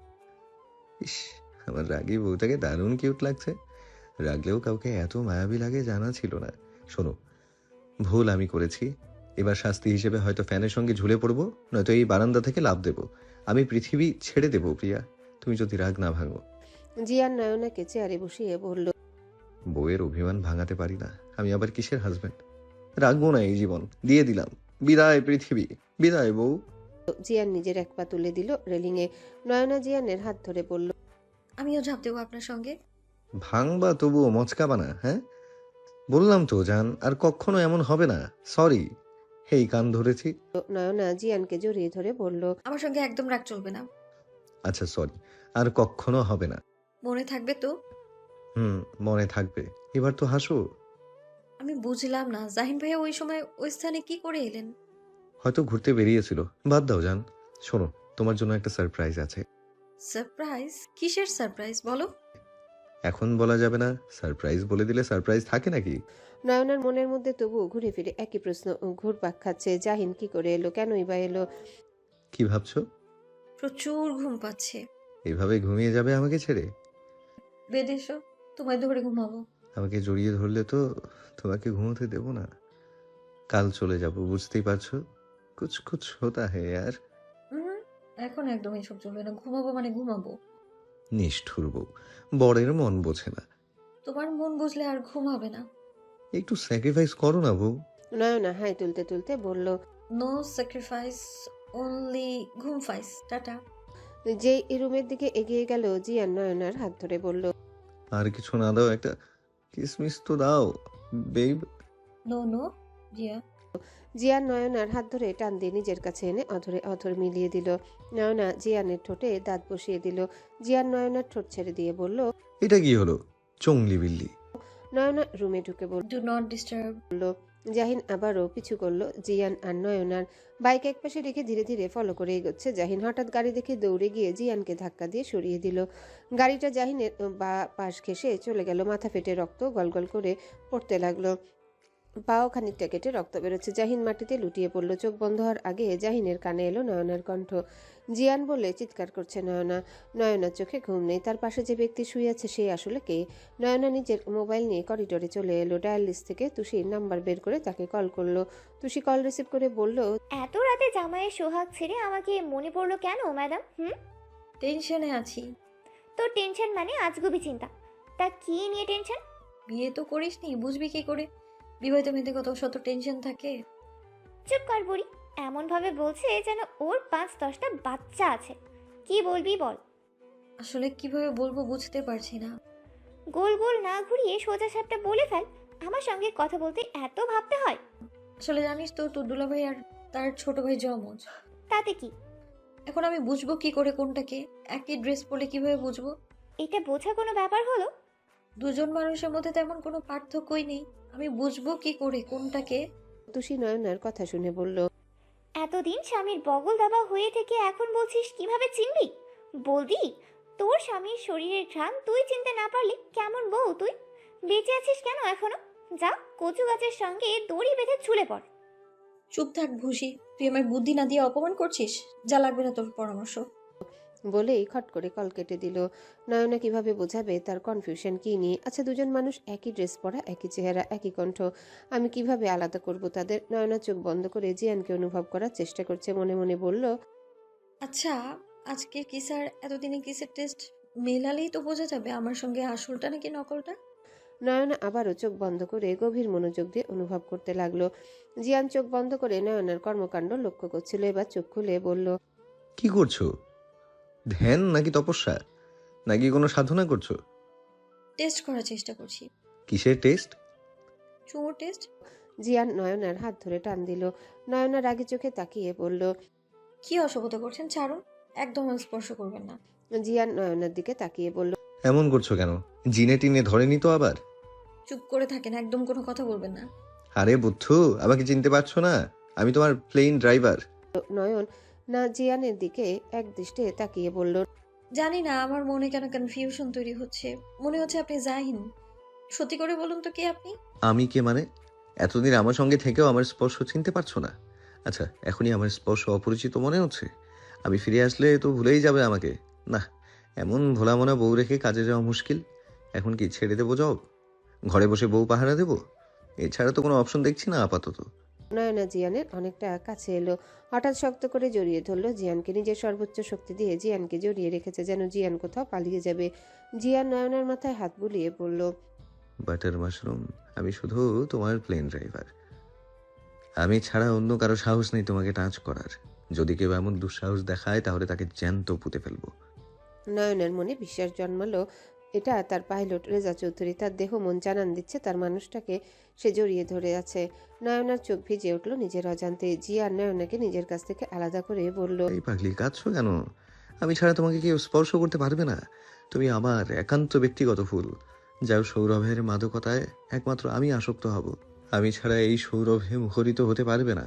ইস, আমার রাগী বউটাকে দারুণ কিউট লাগছে। রাগলেও কাউকে এত মায়াবী লাগে জানা ছিল না। শোনো, ভুল আমি করেছি। এবার শাস্তি হিসেবে হয়তো ফ্যানের সঙ্গে ঝুলে পড়বো, নয়তো এই বারান্দা থেকে লাফ দেবো। আমি পৃথিবী ছেড়ে দেবো প্রিয়া, তুমি যদি রাগ না ভাঙো। জিয়ান নয়নাকে চেয়ারে বসিয়ে বলল, বউয়ের অভিমান ভাঙাতে পারি না, আমি আবার কিসের হাজবেন্ড? রাখবো না এই জীবন, দিয়ে দিলাম। বিদায় পৃথিবী, বিদায় বউ। জিয়ান নিজের এক পা তুলে দিল রেলিংয়ে। নয়না জিয়ানের হাত ধরে বলল, আমিও ঝাঁপ দেবো আপনার সঙ্গে। ভাঙবা তবুও মচকাবা না, হ্যাঁ? বললাম তো জান, আর কখনো এমন হবে না। সরি, হেই কান ধরেছি। নয়না জিয়ানকে জড়িয়ে ধরে বলল, আমার সঙ্গে একদম রাগ চলবে না। আচ্ছা সরি, আর কখনো হবে না। মনে থাকবে তো? মনে থাকবে। এবার তো হাসো। আমি বুঝলাম না জাহিন ভাইয়া ওই সময় ওই স্থানে কি করে এলেন। হয়তো ঘুরতে বেরিয়েছিল। বাদ দাও জান। শোনো, তোমার জন্য একটা সারপ্রাইজ আছে। সারপ্রাইজ? কিসের সারপ্রাইজ বলো? এখন বলা যাবে না। সারপ্রাইজ বলে দিলে সারপ্রাইজ থাকে নাকি? নয়নার মনের মধ্যে তবু ঘুরে ফিরে একই প্রশ্ন ঘুরপাক খাচ্ছে। জাহিন কি করে এলো, কেনই বা এলো? কি ভাবছো? প্রচুর ঘুম পাচ্ছে। এভাবে ঘুমিয়ে যাবে আমাকে ছেড়ে? বেডে এসো, তোমায় ধরে ঘুমাবো। আমাকে জড়িয়ে ধরলে তো তোমাকে ঘুমোতে দেব না। কাল চলে যাব, বুঝতেই পারছো। কুছ কুছ হোতা হে यार। হুম, এখন একদম এসব চলবে না। ঘুমাবো মানে ঘুমাবো। নিষ্ঠুর বউ, বরের মন বোঝে না। তোমার মন বুঝলে আর ঘুম হবে না। একটু স্যাক্রিফাইস করো না বউ। নয়না হাই তুলতে তুলতে বলল, নো স্যাক্রিফাইস, অনলি ঘুম ফাইস। টাটা। যেই রুমের দিকে এগিয়ে গেল জিয়ান নয়নার হাত ধরে বলল, আর কিছু না দাও, একটা কিসমিস তো দাও বেব। No no Zia. জিয়ান নয়নার হাত ধরে টান দিয়ে নিজের কাছে এনে অধরে অধর মিলিয়ে দিল। নয়না জিয়ানের ঠোঁটে দাঁত বসিয়ে দিল। জিয়ান নয়নার ঠোঁট ছেড়ে দিয়ে বলল, এটা কি হলো? চংলি বিল্লি। নয়না রুমে ঢুকে বলল। Do not disturb. জাহিন আবারও পিছু করলো জিয়ান আর নয়নার। বাইক একপাশে রেখে ধীরে ধীরে ফলো করে এগোচ্ছে জাহিন। হঠাৎ গাড়ি দেখে দৌড়ে গিয়ে জিয়ানকে ধাক্কা দিয়ে সরিয়ে দিল। গাড়িটা জাহিনের বা পাশ ঘেঁষে চলে গেল। মাথা ফেটে রক্ত গলগল করে পড়তে লাগলো। পাও খানিকটা কেটে রক্ত বেরোচ্ছে। জাহিন মাটিতে লুটিয়ে পড়লো। চোখ বন্ধ হওয়ার আগে জাহিনের কানে এলো নয়নার কণ্ঠ। জিয়ান বলে চিৎকার করছে নয়না। নয়নার চোখে ঘুম নেই। তার পাশে যে ব্যক্তি শুয়ে আছে সে আসলে কে? নয়না নিজের মোবাইল নিয়ে করিডোরে চলে এলো। ডায়াল লিস্ট থেকে তুষির নাম্বার বের করে তাকে কল করলো। তুষি কল রিসিভ করে বলল, এত রাতে জামাইয়ের সোহাগ ছেড়ে আমাকে মনে পড়লো কেন ম্যাডাম? টেনশনে আছি। তোর টেনশন মানে আজগুবি চিন্তা। তা কি নিয়ে টেনশন? বিয়ে তো করিসনি, বুঝবি কি করে? বিবাহিত মেয়েদের কত শত টেনশন থাকে। চুপ কর বুড়ি। এমন ভাবে বলছে যেন ওর 5-10টা বাচ্চা আছে। কি বলবি বল। আসলে কিভাবে বলবো বুঝতে পারছি না। গোল গোল না ঘুরিয়ে সোজা সাপটা বলে ফেল। আমার সঙ্গে কথা বলতে এত ভাবতে হয়? আসলে জানিস তো, তোর দুলাভাই আর তার ছোট ভাই যমজ। তাতে কি? এখন আমি বুঝবো কি করে কোনটাকে? একই ড্রেস পরলে কিভাবে বুঝবো? এটা বোঝা কোনো ব্যাপার হলো? দুজন মানুষের মধ্যে তেমন কোনো পার্থক্যই নেই। আমি বুঝবো কি করে কোনটাকে? তুষি নয়নার কথা শুনে বলল, এতদিন স্বামীর বগল দাবা হয়ে থেকে এখন বলছিস কিভাবে চিনবি? বলবি তোর স্বামীর শরীরের ঘ্রাণ তুই চিনতে না পারলে কেমন বউ তুই? বেঁচে আছিস কেন এখনো? যা কচু গাছের সঙ্গে দড়ি বেঁধে ঝুলে পড়। চুপ থাক ভুসি, তুই আমায় বুদ্ধি না দিয়ে অপমান করছিস। যা, লাগবে না তোর পরামর্শ। বলেই খট করে কল কেটে দিল। নয়না কিভাবে বোঝাবে তার কনফিউশন কি নিয়ে? আচ্ছা, দুজন মানুষ একই ড্রেস পরা, একই চেহারা, একই কণ্ঠ, আমি কিভাবে আলাদা করব তাদের? নয়না চোখ বন্ধ করে জিয়ানকে অনুভব করার চেষ্টা করছে। মনে মনে বলল, আচ্ছা, আজকে কিসার এতদিনে কিসের টেস্ট মেলালেই তো বোঝা যাবে আমার সঙ্গে আসলটা নাকি নকলটা। নয়না আবারও চোখ বন্ধ করে গভীর মনোযোগ দিয়ে অনুভব করতে লাগলো। জিয়ান চোখ বন্ধ করে নয়নার কর্মকাণ্ড লক্ষ্য করছিল, এবার চোখ খুলে বলল, কি করছো? ধ্যান নাকি তপস্যা নাকি কোনো সাধনা করছো? টেস্ট করার চেষ্টা করছি। কিসের টেস্ট? চুমুর টেস্ট। জিয়ান নয়নার হাত ধরে টান দিল। নয়না রাগী চোখে তাকিয়ে বলল, কি অসভ্যতা করছেন, ছাড়ুন, একদম স্পর্শ করবেন না। জিয়ান নয়নার দিকে তাকিয়ে বলল, এমন করছো কেন? জিনে টিনে ধরেনি তো আবার? চুপ করে থাকেন, একদম কোনো কথা বলবেন না। আরে বুদ্ধু, আমাকে চিনতে পারছো না? আমি তোমার প্লেন ড্রাইভার। নয়ন না জিয়ানের দিকে এক দৃষ্টে তাকিয়ে বলল, জানি না আমার মনে কেন কনফিউশন তৈরি হচ্ছে, মনে হচ্ছে আপনি জাহিন। সত্যি করে বলুন তো, কে আপনি? আমি কে মানে? এতদিন আমার সঙ্গে থেকেও আমার স্পর্শ চিনতে পারছো না? আচ্ছা, এখনই আমার স্পর্শ অপরিচিত মনে হচ্ছে? আমি ফিরে আসলে তো ভুলেই যাবে আমাকে। না, এমন ভোলা মনা বউ রেখে কাজে যাওয়া মুশকিল। এখন কি ছেড়ে দেবো জব? ঘরে বসে বউ পাহারা দেবো? এছাড়া তো কোনো অপশন দেখছি না আপাতত। নয়না জিয়ানের অনেকটা কাছে এলো, হঠাৎ শক্ত করে জড়িয়ে ধরলো জিয়ানকে। নিজের সর্বোচ্চ শক্তি দিয়ে জিয়ানকে জড়িয়ে রেখেছে, যেন জিয়ান কোথাও পালিয়ে যাবে। জিয়ান নয়নার মাথায় হাত বুলিয়ে বলল, বাটার মাশরুম, আমি শুধু তোমার প্লেন ড্রাইভার। আমি ছাড়া অন্য কারো সাহস নেই তোমাকে টাচ করার। যদি কেউ এমন দুঃসাহস দেখায় তাহলে তাকে জ্যান্ত পুঁতে ফেলবো। নয়নের মনে বিশ্বাস জন্মালো, এটা তার পাইলট রেজা চৌধুরী। তার দেহ মন জানান দিচ্ছে তার মানুষটাকে সে জড়িয়ে ধরে আছে। নয়নার চোখ ভিজে উঠল নিজের অজান্তে। জিয়ান নয়নাকে নিজের কাছ থেকে আলাদা করে বলল, এই পাগলি, কাঁদছো কেন? আমি ছাড়া তোমাকে কেউ স্পর্শ করতে পারবে না। তুমি আমার একান্ত ব্যক্তিগত ফুল, যার সৌরভের মাদকতায় একমাত্র আমি আসক্ত হব। আমি ছাড়া এই সৌরভে মুখরিত হতে পারবে না।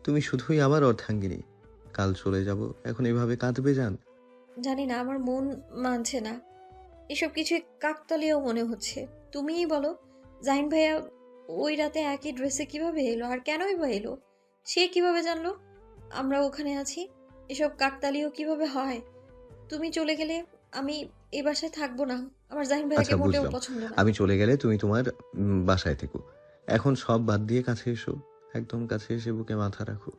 তুমি শুধুই আমার অর্ধাঙ্গিনী। কাল চলে যাব, এখন এভাবে কাঁদবে যান? জানি না, আমার মন মানছে না। এসব কিছু কাকতালীয় মনে হচ্ছে। তুমিই বলো, জাহিন ভাইয়া ওই রাতে একই ড্রেসে কিভাবে এলো, আর কেনই বা এলো? সে কিভাবে জানলো আমরা ওখানে আছি? এসব কাকতালীয় কিভাবে হয়? তুমি চলে গেলে আমি এই বাসায় থাকবো না। আমার জাহিন ভাইয়াকে আচ্ছা, মোটেও বুঝলাম। পছন্দ না। আমি চলে গেলে তুমি তোমার বাসায় থেকো। এখন সব বাদ দিয়ে কাছে এসো, একদম কাছে এসে বুকে মাথা রাখো,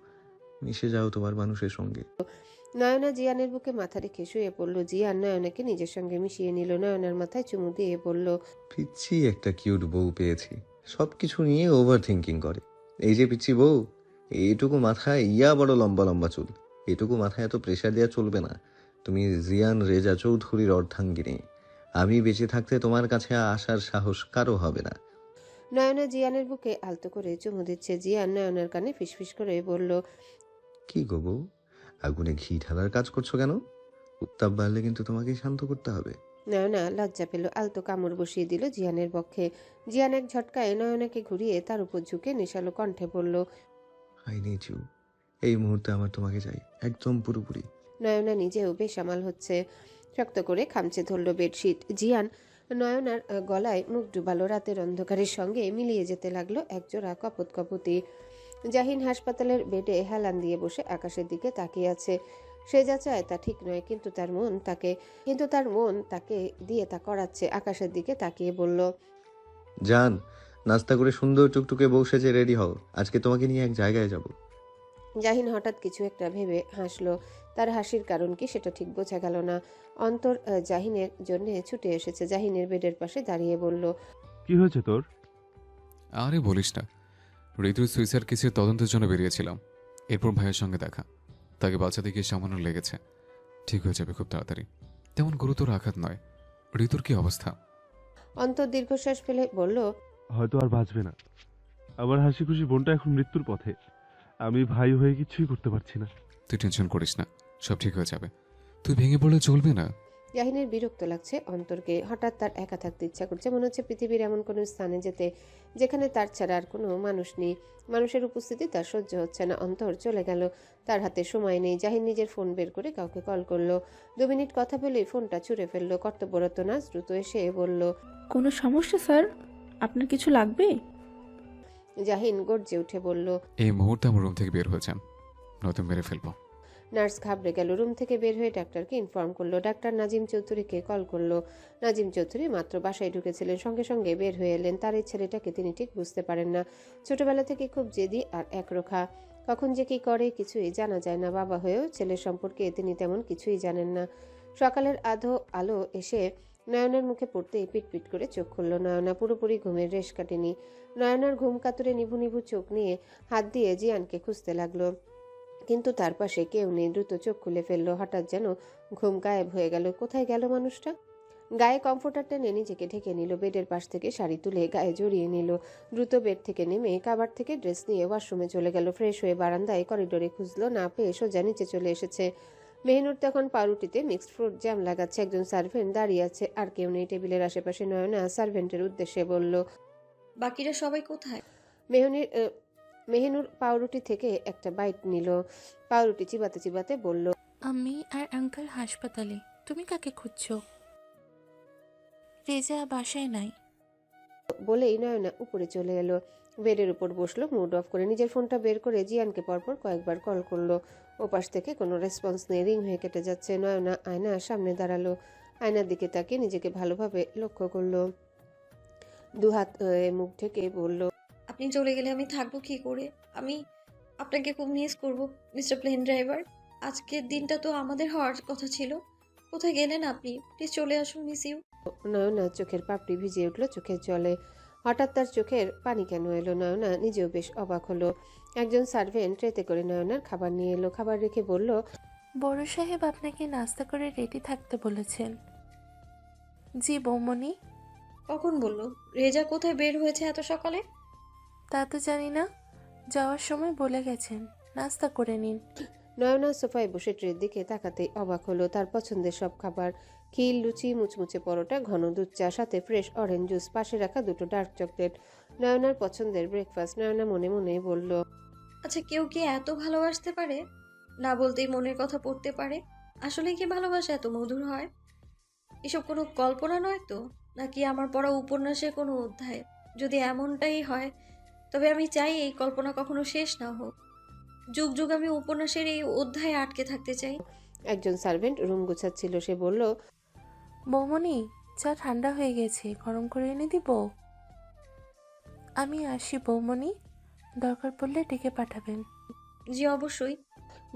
মিশে যাও তোমার মানুষের সঙ্গে। নয়না জিয়ানের বুকে মাথা রেখে শুয়ে পড়ল। জিয়ান নয়নাকে নিজের সঙ্গে মিশিয়ে নিল, নয়নার মাথায় চুমু দিয়ে বলল, পিচ্ছি একটা কিউট বউ পেয়েছি, সব কিছু নিয়ে ওভার থিঙ্কিং করে। এই যে পিচ্ছি বউ, এইটুকু মাথায় ইয়া বড় লম্বা লম্বা চুল, এটুকু মাথায় এত প্রেশার দেওয়া চলবে না। তুমি জিয়ান রেজা চৌধুরীর অর্ধাঙ্গিনী। আমি বেঁচে থাকতে তোমার কাছে আসার সাহস কারো হবে না। নয়না জিয়ানের বুকে আলতো করে চুমু দিচ্ছে। জিয়ান নয়নার কানে ফিসফিস করে বলল, কি গো বউ, আগুনে ঘি ঢালার কাজ করছো কেন? উত্তাপ বাড়লে কিন্তু তোমাকে শান্ত করতে হবে। নয়না লজ্জা পেল, আলতো কামড় বসিয়ে দিল জিয়ানের বক্ষে। জিয়ান এক ঝটকায় নয়নাকে ঘুরিয়ে তার উপর ঝুঁকে নেশালো কণ্ঠে বলল, আই নিড ইউ। এই মুহূর্তে আমার তোমাকে চাই, একদম পুরোপুরি। নয়না নিজেও বেসামাল হচ্ছে, শক্ত করে খামচে ধরল বেডশিট। জিয়ান নয়নার গলায় মুখ ডুবালো, রাতের অন্ধকারের সঙ্গে মিলিয়ে যেতে লাগলো একজোড়া কপত কপতি। জাহিন হাসপাতালের বেডে হেলান দিয়ে বসে আকাশের দিকে তাকিয়ে আছে। সে যা চায় তা ঠিক নয়, কিন্তু তার মন তাকে দিয়ে তা করাচ্ছে। আকাশের দিকে তাকিয়ে বলল, জান, নাস্তা করে সুন্দর টুকটুকে বউ সেজে রেডি হও, আজকে তোমাকে নিয়ে এক জায়গায় যাব। জাহিন হঠাৎ কিছু একটা ভেবে হাসলো। তার হাসির কারণ কি সেটা ঠিক বোঝা গেল না। অন্তর জাহিনের জন্য ছুটে এসেছে, জাহিনের বেডের পাশে দাঁড়িয়ে বলল, কি হয়েছে তোর? আরে বলিস না, ঋতুর সুইসাইড কেসের তদন্তের জন্য বেরিয়েছিলাম। এরপর ভাইয়ের সঙ্গে দেখা, তাকে বাঁচাতে গিয়ে সামান্য লেগেছে। ঠিক হয়ে যাবে খুব তাড়াতাড়ি, তেমন গুরুতর আঘাত নয়। ঋতুর কি অবস্থা? অন্তর দীর্ঘশ্বাস ফেলে বলল, হয়তো আর বাঁচবে না। আমার হাসি খুশি বোনটা এখন মৃত্যুর পথে। আমি ভাই হয়ে কিছুই করতে পারছি না। তুই টেনশন করিস না, সব ঠিক হয়ে যাবে। তুই ভেঙে পড়লে চলবে না। জাহিনের বিরক্ত লাগছে অন্তরকে। হঠাৎ তার একা থাকতে ইচ্ছা করছে। মনে হচ্ছে পৃথিবীর এমন কোনো স্থানে যেতে যেখানে তার ছাড়া আর কোনো মানুষ নেই। মানুষের উপস্থিতি তার সহ্য হচ্ছে না। অন্তর চলে গেল, তার হাতে সময় নেই। জাহিন নিজের ফোন বের করে কাউকে কল করলো। 2 মিনিট কথা বলে ফোনটা ছুঁড়ে ফেললো। কর্তব্যরত নার্স দ্রুত এসে বলল, কোনো সমস্যা স্যার? আপনার কিছু লাগবে? জাহিন গর্জে উঠে বলল, এই মুহূর্তে আমার রুম থেকে বের হয়ে যান, নয়তো মেরে ফেলবো। নার্স ঘাবড়ে গেল। রুম থেকে বের হয়ে ডাক্তারকে ইনফর্ম করলো। ডাক্তার নাজিম চৌধুরীকে কল করলো। নাজিম চৌধুরী মাত্র বাসায় ঢুকেছিলেন, সঙ্গে সঙ্গে বের হয়ে এলেন। তার এই ছেলেটাকে তিনি ঠিক বুঝতে পারেন না। ছোটবেলা থেকে খুব জেদি আর একরোখা, কখন যে কি করে কিছুই জানা যায় না। বাবা হয়েও ছেলের সম্পর্কে তিনি তেমন কিছুই জানেন না। সকালের আলো এসে নয়নার মুখে পড়তেই পিটপিট করে চোখ খুলল। নয়না পুরোপুরি ঘুমের রেশ কাটেনি। নয়নার ঘুম কাতুরে নিভু নিভু চোখ নিয়ে হাত দিয়ে জিয়ানকে খুঁজতে লাগলো, কিন্তু তার পাশে কেউ নেই। দ্রুত চোখ খুলে ফেললো। হঠাৎ যেন ঘুম গায়েব হয়ে গেল। কোথায় গেল মানুষটা? গায়ে কমফোর্টার টেনে নিজেকে ঢেকে নিল। বেডের পাশ থেকে শাড়ি তুলে গায়ে জড়িয়ে নিল। দ্রুত বেড থেকে নেমে কাবার থেকে ড্রেস নিয়ে ওয়াশরুমে চলে গেল। ফ্রেশ হয়ে বারান্দায় করিডোরে খুঁজলো, না পেয়ে সোজা নিচে চলে এসেছে। মেহনুর তখন পাউরুটিতে মিক্সড ফ্রুট জ্যাম লাগাচ্ছে। একজন সার্ভেন্ট দাঁড়িয়ে আছে, আর কেউ নেই টেবিলের আশেপাশে। নয়না সার্ভেন্টের উদ্দেশ্যে বলল, বাকিরা সবাই কোথায়? মেহনুর পাউরুটি থেকে একটা বাইট নিল। পাউরুটি চিবাতে চিবাতে বলল, আমি আর আঙ্কেল হাসপাতালে। তুমি কাকে খুঁজছো? রেজা বাসায় নাই। বলেই নয়না উপরে চলে এলো। বেডের উপর বসলো মুড অফ করে। নিজের ফোনটা বের করে জিয়ানকে পরপর কয়েকবার কল করলো। ওপাশ থেকে কোনো রেসপন্স নেই, রিং হয়ে কেটে যাচ্ছে। নয়না আয়নার সামনে দাঁড়ালো। আয়নার দিকে তাকিয়ে নিজেকে ভালোভাবে লক্ষ্য করলো। দুহাত মুখ ঢেকে বলল, আপনি চলে গেলে আমি থাকবো কি করে? আমি আপনাকে খুব মিস করব মিস্টার প্লেন ড্রাইভার। আজকের দিনটা তো আমাদের হওয়ার কথা ছিল। কোথায় গেলেন আপনি? প্লিজ চলে আসুন, মিস ইউ। নয়না চোখের পাপড়ি ভিজে উঠলো চোখের জলে। হঠাৎ তার চোখের পানি কেন এলো? নয়না নিজেও বেশ অবাক হলো। একজন সার্ভেন্ট ট্রেতে করে নয়নার খাবার নিয়ে এলো। খাবার রেখে বলল, বড় সাহেব আপনাকে নাস্তা করে রেডি থাকতে বলেছেন। জি বৌমনি। কখন বললো? রেজা কোথায় বের হয়েছে এত সকালে? তা তো জানি না, যাওয়ার সময় বলে গেছেন। নাস্তা করে নিন। নয়না সোফায় বসে ট্রের দিকে তাকাতেই অবাক হলো। তার পছন্দের সব খাবার, ক্ষীর, লুচি, মুচমুচে পরোটা, ঘন দুধ চা, সাথে ফ্রেশ অরেঞ্জ জুস, পাশে রাখা দুটো ডার্ক চকলেট। নয়নার পছন্দের ব্রেকফাস্ট। নয়না মনে মনে বলল, আচ্ছা, কেউ কি এত ভালোবাসতে পারে? না বলতেই মনের কথা পড়তে পারে? আসলে কি ভালোবাসা এত মধুর হয়? এসব কোনো কল্পনা নয় তো, নাকি আমার পড়া উপন্যাসের কোনো অধ্যায়? যদি এমনটাই হয়, তবে আমি চাই এই কল্পনা কখনো শেষ না হোক। যুগ যুগ আমি উপন্যাসের এই অধ্যায়ে আটকে থাকতে চাই। একজন সার্ভেন্ট রুম গুছাচ্ছিল। সে বলল, বৌমনি, চা ঠান্ডা হয়ে গেছে, গরম করে এনে দিব? আমি আসি বৌমনি, দরকার পড়লে ডেকে পাঠাবেন। জি অবশ্যই।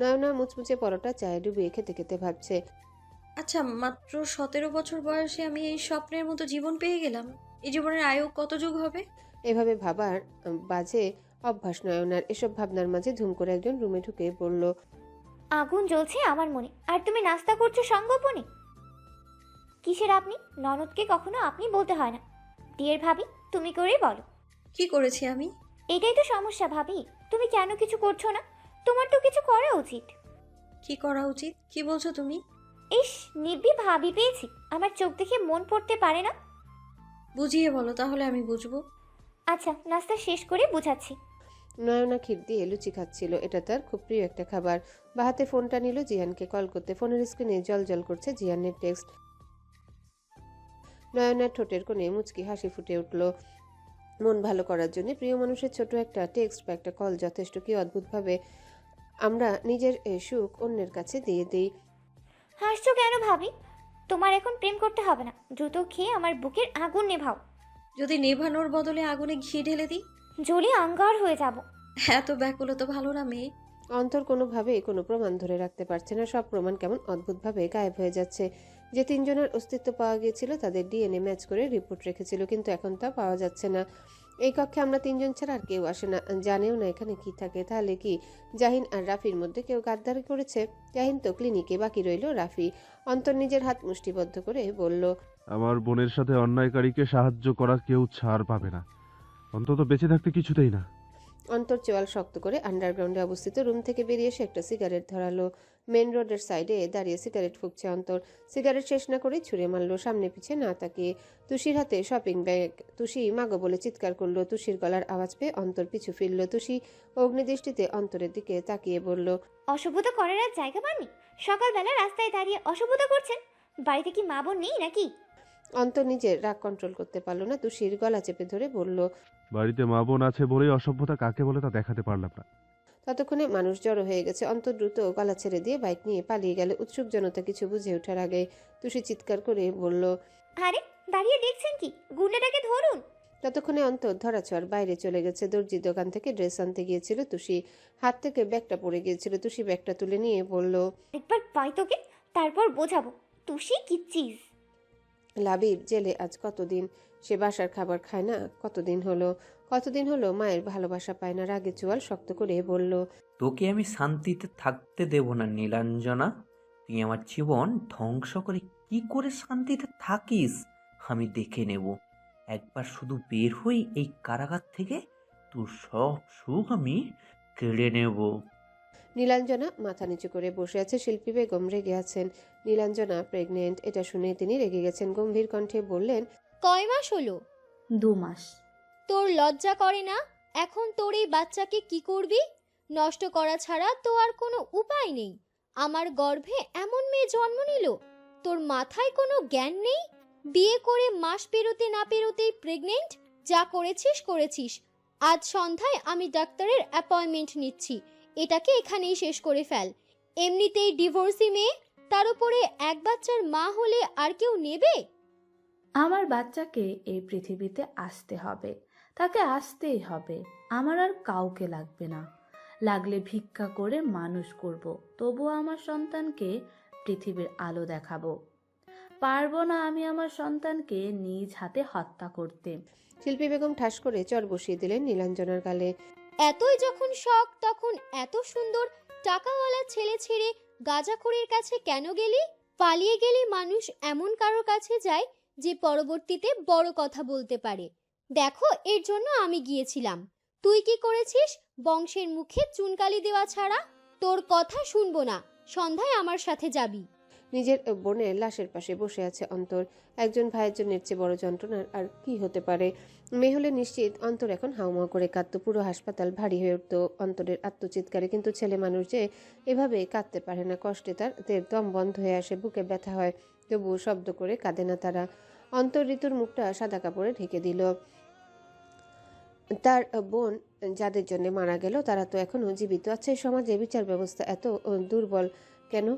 নয়না মুচমুচে পরোটা চায়ে ডুবিয়ে খেতে খেতে ভাবছে, আচ্ছা, মাত্র 17 বছর বয়সে আমি এই স্বপ্নের মতো জীবন পেয়ে গেলাম। এই জীবনের আয়ু কত যুগ হবে? এভাবে ভাবার বাজে অভ্যাস নয়নার। এসব ভাবনার মাঝে ধুম করে একজন রুমে ঢুকে বলল, আগুন জ্বলছে আমার মনে, আর তুমি নাস্তা করছো সঙ্গোপনে। কিসের আপনি? ননদকে কখনো আপনি বলতে হয় না। ডিয়ার ভাবি, তুমি করেই বলো। কি করেছি আমি? এটাই তো সমস্যা ভাবি, তুমি কেন কিছু করছো না? তোমার তো কিছু করা উচিত। কি করা উচিত? কি বলছো তুমি? ইস, নিব্বি ভাবি পেয়েছি। আমার চোখ দেখে মন পড়তে পারে না। বুঝিয়ে বলো, তাহলে আমি বুঝবো। আচ্ছা, নাস্তা শেষ করে বুঝাচ্ছি। নয়না ক্ষীর দিয়ে লুচি খাচ্ছিল। এটা তার খুব প্রিয় একটা খাবার। বাহাতে ফোনটা নিল জিয়ানকে কল করতে। ফোনের স্ক্রিনে জল জল করছে জিয়ানের টেক্সট। নয়নার ঠোঁটের কোণে মুচকি হাসি ফুটে উঠল। মন ভালো করার জন্য প্রিয় মানুষের ছোট একটা টেক্সট বা একটা কল যথেষ্ট। কি অদ্ভুতভাবে আমরা নিজের সুখ অন্যের কাছে দিয়ে দিই। হাসছো কেন ভাবি? তোমার এখন প্রেম করতে হবে না। দ্রুত খেয়ে আমার বুকের আগুন নেভাও। যদি নেভানোর বদলে আগুনে ঘি ঢেলে দিই? জ্বলে আঙ্গার হয়ে যাব। এত ব্যাকুলতা ভালো না মেয়ে। অন্তর কোনোভাবেই কোনো প্রমাণ ধরে রাখতে পারছে না। সব প্রমাণ কেমন অদ্ভুতভাবে গায়েব হয়ে যাচ্ছে। যে তিনজনের অস্তিত্ব পাওয়া গিয়েছিল তাদের ডিএনএ ম্যাচ করে রিপোর্ট রেখেছিল, কিন্তু এখন তা পাওয়া যাচ্ছে না। এই কক্ষে আমরা তিনজন ছাড়া আর কেউ আসে না, জানেও না এখানে কি থাকে। তাহলে কি জাহিন আর রাফির মধ্যে কেউ গাদ্দারি করেছে? জাহিন তো ক্লিনিকে, বাকি রইল রাফি। অন্তর নিজের হাত মুষ্টিবদ্ধ করে বলল, আমার বোনের সাথে অন্যায়কারীকে সাহায্য করা কেউ ছাড় পাবে না, অন্তত বেঁচে থাকতে কিছুতেই না। অন্তর চোয়াল শক্ত করে আন্ডারগ্রাউন্ডে অবস্থিত রুম থেকে বেরিয়ে এসে একটা সিগারেট ধরালো। মেন রোডের সাইডে দাঁড়িয়ে সিগারেট ফুঁকছে অন্তর। সিগারেট শেষ না করে ছুঁড়ে মারলো, সামনে পিছে না তাকিয়ে। তুষির হাতে শপিং ব্যাগ। তুষি মাগো বলে চিৎকার করলো। তুষির গলার আওয়াজ পেয়ে অন্তর পিছু ফিরল। তুষি অগ্নিদৃষ্টিতে অন্তরের দিকে তাকিয়ে বলল, অসভ্যতা করার আর জায়গা পাননি? সকালবেলা রাস্তায় দাঁড়িয়ে অসভ্যতা করছেন? বাড়িতে কি মা বোন নেই নাকি? অন্তর নিজের রাগ কন্ট্রোল করতে পারলো না। তুষির গলা চেপে ধরে বলল, বাড়িতে মা বোন আছে বলেই অসভ্যতা কাকে বলে তা দেখাতে পারলাম না। ততক্ষণে মানুষ জড়ো হয়ে গেছে। অন্তর দ্রুত গলা ছেড়ে দিয়ে বাইক নিয়ে পালিয়ে গেল। উৎসুক জনতা কিছু বুঝে ওঠার আগে তুষি চিৎকার করে বলল, আরে দাঁড়িয়ে দেখছেন কি? গুন্ডাটাকে ধরুন। ততক্ষণে অন্তর ধরাছোঁয়ার বাইরে চলে গেছে। দর্জির দোকান থেকে ড্রেস আনতে গিয়েছিল তুষি। হাত থেকে ব্যাগটা পড়ে গিয়েছিল। তুষি ব্যাগটা তুলে নিয়ে বলল, একবার পাই তোকে, তারপর বোঝাবো তুষি কি চিজ। লাবিব জেলে আজ কতদিন, সে বাসার খাবার খায় না কতদিন হলো মায়ের ভালোবাসা পায় না। রাগে চোয়াল শক্ত করে বলল, তোকে আমি শান্তিতে থাকতে দেব না নীলাঞ্জনা। তুই আমার জীবন ধ্বংস করে কি করে শান্তিতে থাকিস আমি দেখে নেব। একবার শুধু বের হই এই কারাগার থেকে, তোর সব সুখ আমি কেড়ে নেব। নীলাঞ্জনা মাথা নিচু করে বসে আছে। শিল্পী বেগম রেগে আছেন। নীলাঞ্জনা প্রেগনেন্ট, এটা শুনে তিনি রেগে গেছেন। গম্ভীর কণ্ঠে বললেন, কয় মাস হলো? 2 মাস। তোর লজ্জা করে না? এখন তোর এই বাচ্চাকে কি করবি? নষ্ট করা ছাড়া তো আর কোনো উপায় নেই। আমার গর্ভে এমন মেয়ে জন্ম নিল, তোর মাথায় কোনো জ্ঞান নেই? বিয়ে করে মাস পেরোতে না পেরোতেই প্রেগনেন্ট? যা করেছিস। আজ সন্ধ্যায় আমি ডাক্তারের অ্যাপয়েন্টমেন্ট নিচ্ছি, এটাকে এখানেই শেষ করে ফেল। এমনিতেই ডিভোর্সি মেয়ে, তার উপরে এক বাচ্চার মা হলে আর কেউ নেবে? আমার বাচ্চাকে এই পৃথিবীতে আসতে হবে, তাকে আসতেই হবে। আমার আর কাউকে লাগবে না, লাগলে ভিক্ষা করে মানুষ করব, তবুও আমার সন্তানকে পৃথিবীর আলো দেখাবো। পারবো না আমি আমার সন্তানকে নিজ হাতে হত্যা করতে। শিল্পী বেগম ঠাস করে চর বসিয়ে দিলেন নীলাঞ্জনার গালে। এতই যখন শখ, তখন এত সুন্দর টাকাওয়ালা ছেলে ছেড়ে গাঁজাখোরের কাছে কেন গেলি? পালিয়ে গেলে মানুষ এমন কারোর কাছে যায় যে পরবর্তীতে বড় কথা বলতে পারে। দেখো, এর জন্য আমি গিয়েছিলাম। তুই কি করেছিস? বংশের মুখে চুনকালি দেওয়া ছাড়া। তোর কথা শুনবো না, সন্ধ্যায় আমার সাথে যাবি। নিজের বোনের লাশের পাশে বসে আছে অন্তর। একজন ভাইয়ের জন্য এর চেয়ে বড় যন্ত্রণার আর কি হতে পারে? মেয়ে হলে নিশ্চিত অন্তর এখন হাউমাউ করে কাঁদত। পুরো হাসপাতাল ভারী হয়ে উঠত অন্তরের আত্মচিৎকারে। কিন্তু ছেলে মানুষ যে এভাবে কাঁদতে পারে না। কষ্টে তাদের দম বন্ধ হয়ে আসে, বুকে ব্যথা হয়, তবুও শব্দ করে কাঁদে না তারা। অন্তর ঋতুর মুখটা সাদা কাপড়ে ঢেকে দিল। তার বোন যাদের জন্য মারা গেল তারা তো এখনো জীবিত আছে। সমাজে বিচার ব্যবস্থা এত দুর্বল কেন?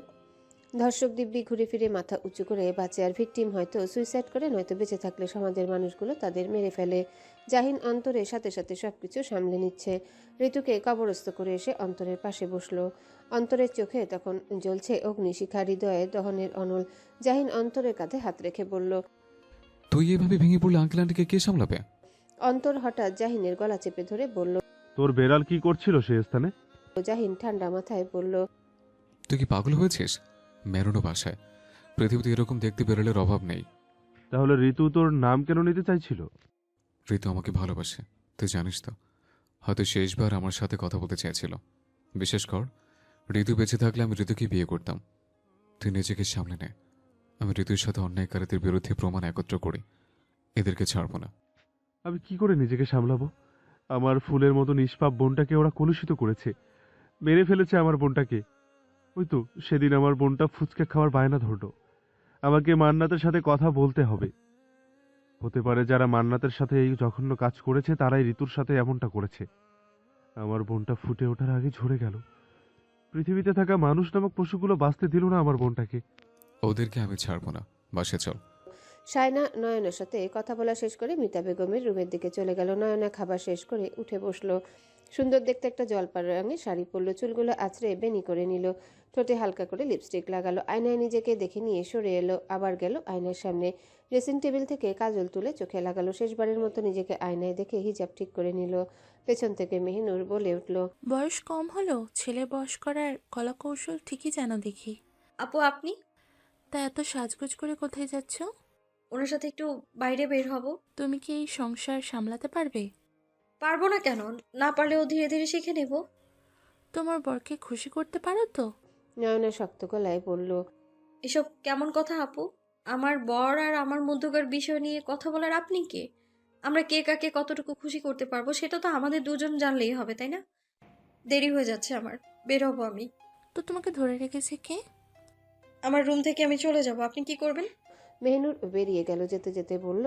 ধর্ষক দিব্যি ঘুরে ফিরে মাথা উঁচু করে বাঁচে, আর ভিকটিম হয়তো সুইসাইড করে, নয়তো বেঁচে থাকলে সমাজের মানুষগুলো তাদের মেরে ফেলে। জাহিন অন্তরের সাথে সাথে সবকিছু সামলে নিচ্ছে। ঋতুকে কবরস্থ করে এসে অন্তরের পাশে বসলো। অন্তরের চোখে তখন জ্বলছে অগ্নিশিখা, হৃদয়ে দহনের অনল। জাহিন অন্তরের কাঁধে হাত রেখে বলল, তুই এভাবে ভেঙে পড়লে আঙ্কেল আন্টিকে কে সামলাবে? অন্তর হঠাৎ জাহিনের গলা চেপে ধরে বলল। তোর বেড়াল কি করছিল সে স্থানে? জাহিন ঠান্ডা মাথায় বলল, তুই কি পাগল হয়েছিস? মেরুনো বাসায় পৃথিবীতে এরকম দেখতে বেরোলের অভাব নেই। তাহলে ঋতু তোর নাম কেন নিতে চাইছিল? ঋতু আমাকে ভালোবাসে, তুই জানিস তো। হয়তো শেষবার আমার সাথে কথা বলতে চেয়েছিল। বিশেষ কর, ঋতু বেঁচে থাকলে আমি ঋতুকে বিয়ে করতাম। তুই নিজেকে সামলে নে। আমি ঋতুর সাথে অন্যায়কারীদের বিরুদ্ধে প্রমাণ একত্র করি, এদেরকে ছাড়বো না। আমি কি করে নিজেকে সামলাবো? আমার ফুলের মতো নিষ্পাপ বোনটাকে ওরা কলুষিত করেছে, মেরে ফেলেছে আমার বোনটাকে। ওই তো সেদিন আমার বোনটা ফুচকা খাওয়ার বায়না ধরলো। আমাকে মান্নাতের সাথে কথা বলতে হবে। হতে পারে যারা মান্নাতের সাথে এই জঘন্য কাজ করেছে তারাই ঋতুর সাথে এমনটা করেছে। আমার বোনটা ফুটে ওঠার আগে ঝরে গেল। পৃথিবীতে থাকা মানুষ নামক পশুগুলো বাঁচতে দিল না আমার বোনটাকে। ওদেরকে আমি ছাড়বো না, বাসে চল। সায়না নয়নের সাথে কথা বলা শেষ করে মিতা বেগমের রুমের দিকে চলে গেল। নয়না খাবার শেষ করে উঠে বসলো। সুন্দর দেখতে একটা জলপার রঙের শাড়ি পরলো, চুলগুলো আঁচড়ে বেনি করে নিল, ঠোঁটে হালকা করে লিপস্টিক লাগালো। আয়নায় নিজেকে দেখে নিয়ে সরে এলো, আবার গেল আয়নার সামনে। ড্রেসিং টেবিল থেকে কাজল তুলে চোখে লাগালো। শেষবারের মতো নিজেকে আয়নায় দেখে হিজাব ঠিক করে নিল। পেছন থেকে মেহিনুর বলে উঠল, বয়স কম হলো, ছেলে বয়স করার কলাকৌশল ঠিকই জানো দেখি। আপু, আপনি? তা এত সাজগোজ করে কোথায় যাচ্ছ? ওনার সাথে একটু বাইরে বের হব। তুমি কি এই সংসার সামলাতে পারবে? পারবো না কেন? না পারলেও ধীরে ধীরে শিখে নেব। তোমার বরকে খুশি করতে পারো তো? নয়না শক্ত গলায় বলল, এসব কেমন কথা আপু? আমার বর আর আমার মধ্যকার বিষয় নিয়ে কথা বলার আপনি কে? আমরা কে কাকে কতটুকু খুশি করতে পারবো সেটা তো আমাদের দুজন জানলেই হবে, তাই না? দেরি হয়ে যাচ্ছে আমার, বের হবো আমি। তো তোমাকে ধরে রেখেছে কে? আমার রুম থেকে আমি চলে যাব, আপনি কি করবেন? মেহিনুর বেরিয়ে গেল। যেতে যেতে বলল,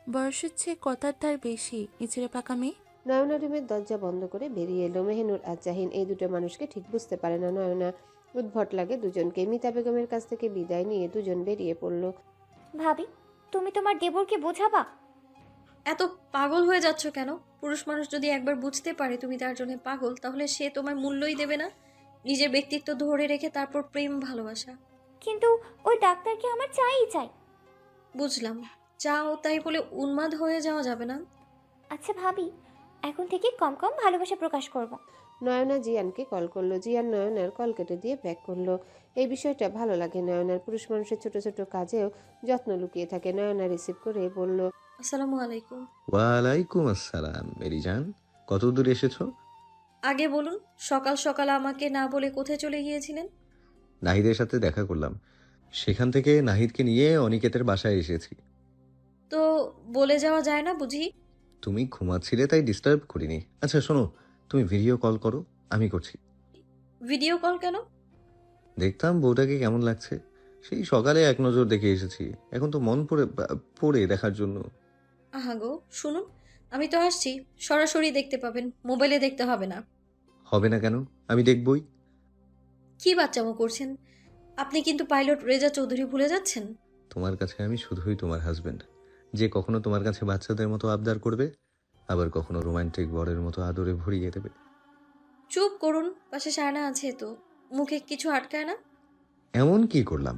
বয়সের চেয়ে কথার ধার বেশি, ইচড়ে পাকা মেয়ে। নয়না রুমের দরজা বন্ধ করে বেরিয়ে এলো। মেহিনুর আর জাহিন এই দুটো মানুষকে ঠিক বুঝতে পারে না। নয়না উদ্ভট লাগে দুজনকে। মিতা বেগমের কাছ থেকে বিদায় নিয়ে দুজন বেরিয়ে পড়ল। ভাবি, তুমি তোমার দেবরকে বোঝাবা? এত পাগল হয়ে যাচ্ছ কেন? পুরুষ মানুষ যদি একবার বুঝতে পারে তুমি তার জন্য পাগল, তাহলে সে তোমায় মূল্যই দেবে না। নিজের ব্যক্তিত্ব ধরে রেখে তারপর প্রেম ভালোবাসা। কিন্তু ওই ডাক্তারকে আমার চাই। বুঝলাম, চাও তাই বলে উন্মাদ হয়ে যাওয়া যাবে না। আচ্ছা ভাবি, এখন থেকে কম কম ভালোবাসা প্রকাশ করব। নয়না জিয়ানকে কল করলো। জিয়ান নয়নার কল কেটে দিয়ে ব্যাক করলো। এই বিষয়টা ভালো লাগে নয়নার। পুরুষ মানুষের ছোট ছোট কাজেও যত্ন লুকিয়ে থাকে। নয়না রিসিভ করে বলল, আসসালামু আলাইকুম। ওয়ালাইকুম আসসালাম মেরি জান, কত দূর এসেছো? আগে বলুন, সকাল সকাল আমাকে না বলে কোথায় চলে গিয়েছিলেন? নাহিদের সাথে দেখা করলাম, সেখান থেকে নাহিদকে নিয়ে অনিকেতের বাসায় এসেছি। তো বলে যাওয়া যায় না বুঝি? তুমি ঘুমাচ্ছিলে তাই ডিস্টার্ব করিনি। আচ্ছা শোনো, তুমি ভিডিও কল করো, আমি করছি। ভিডিও কল কেন? দেখতাম বউটাকে কেমন লাগছে, সেই সকালে এক নজর দেখে এসেছি, এখন তো মন পড়ে দেখার জন্য। আহা গো, শুনুন, আমি তো আসছি, সরাসরি দেখতে পাবেন, মোবাইলে দেখতে হবে না। হবে না কেন? আমি দেখবই। কি বাচ্চামো করছেন? আপনি কিন্তু পাইলট রেজা চৌধুরী ভুলে যাচ্ছেন। তোমার কাছে আমি শুধুই তোমার হাজবেন্ড, যে কখনো তোমার কাছে বাচ্চাদের মতো আবদার করবে, আবার কখনো রোমান্টিক বরের মতো আদরে ভরিয়ে দেবে। চুপ করুন, পাশে সায়না আছে তো, মুখে কিছু আটকায় না। এমন কি করলাম?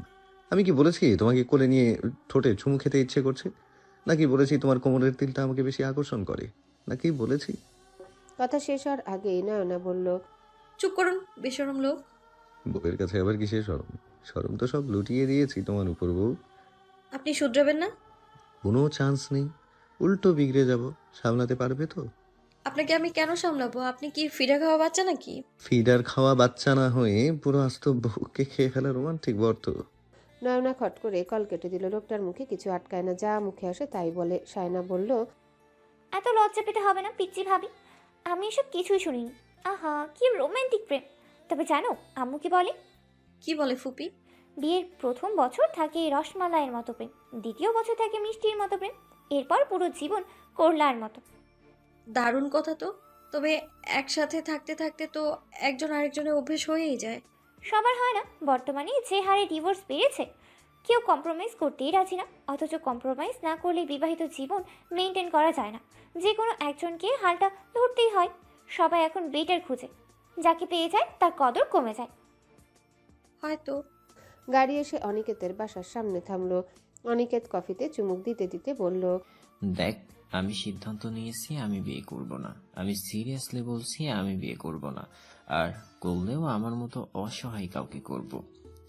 আমি কি বলেছি তোমাকে কোলে নিয়ে ঠোঁটে চুমু খেতে ইচ্ছে করছে? নাকি বলেছি তোমার কোমরের তিলটা আমাকে বেশি আকর্ষণ করে? নাকি বলেছি? কথা শেষ হওয়ার আগেই নয়না বলল, চুপ করুন, বেশরম লোক। বউয়ের কাছে আবার কিসের শরম? শরম তো সব লুটিয়ে দিয়েছি তোমার উপর বউ। আপনি শুধরাবেন না? কোনো চান্স নেই, উল্টো বিগড়ে যাব। সামলাতে পারবে তো? আপনাকে আমি কেন সামলাবো? আপনি কি ফিরে খাওয়া বাচ্চা নাকি? ফিডার খাওয়া বাচ্চা না হয়ে পুরো আস্ত বউকে খেয়ে ফেলা রোমান্টিক বর তো। নয়না খট করে কল কেটে দিল। লোকটার মুখে কিছু আটকায় না, যা মুখে আসে তাই বলে। সায়না বলল, এত লজ্জা পেতে হবে না পিচ্চি ভাবি, আমি এসব কিছুই শুনিনি। আহা কি রোমান্টিক প্রেম। তবে জানো আম্মু কি বলে? কি বলে ফুপি? বিয়ের প্রথম বছর থাকে রসমালাইয়ের মতো প্রেম, দ্বিতীয় বছর থাকে মিষ্টির মতো প্রেম, এরপর পুরো জীবন করলার মতো। দারুণ কথা তো। তবে একসাথে থাকতে থাকতে তো একজন আরেকজনের অভ্যেস হয়েই যায়। সবার হয় না। বর্তমানে যে হারে ডিভোর্স বেড়েছে, কেউ কম্প্রোমাইজ করতেই রাজি না। অথচ কম্প্রোমাইজ না করলে বিবাহিত জীবন মেনটেন করা যায় না। যে কোনো একজনকে হালটা ধরতেই হয়। সবাই এখন বেটার খুঁজে, যাকে পেয়ে যায় তার কদর কমে যায়। হয়তো। গাড়ি এসে অনিকেতের বাসার সামনে থামলো। অনিকেত কফিতে চুমুক দিতে দিতে বলল, দেখ, আমি সিদ্ধান্ত নিয়েছি আমি বিয়ে করব না। আমি সিরিয়াসলি বলছি আমি বিয়ে করব না। আর করলেও আমার মতো অসহায় কাউকে করব।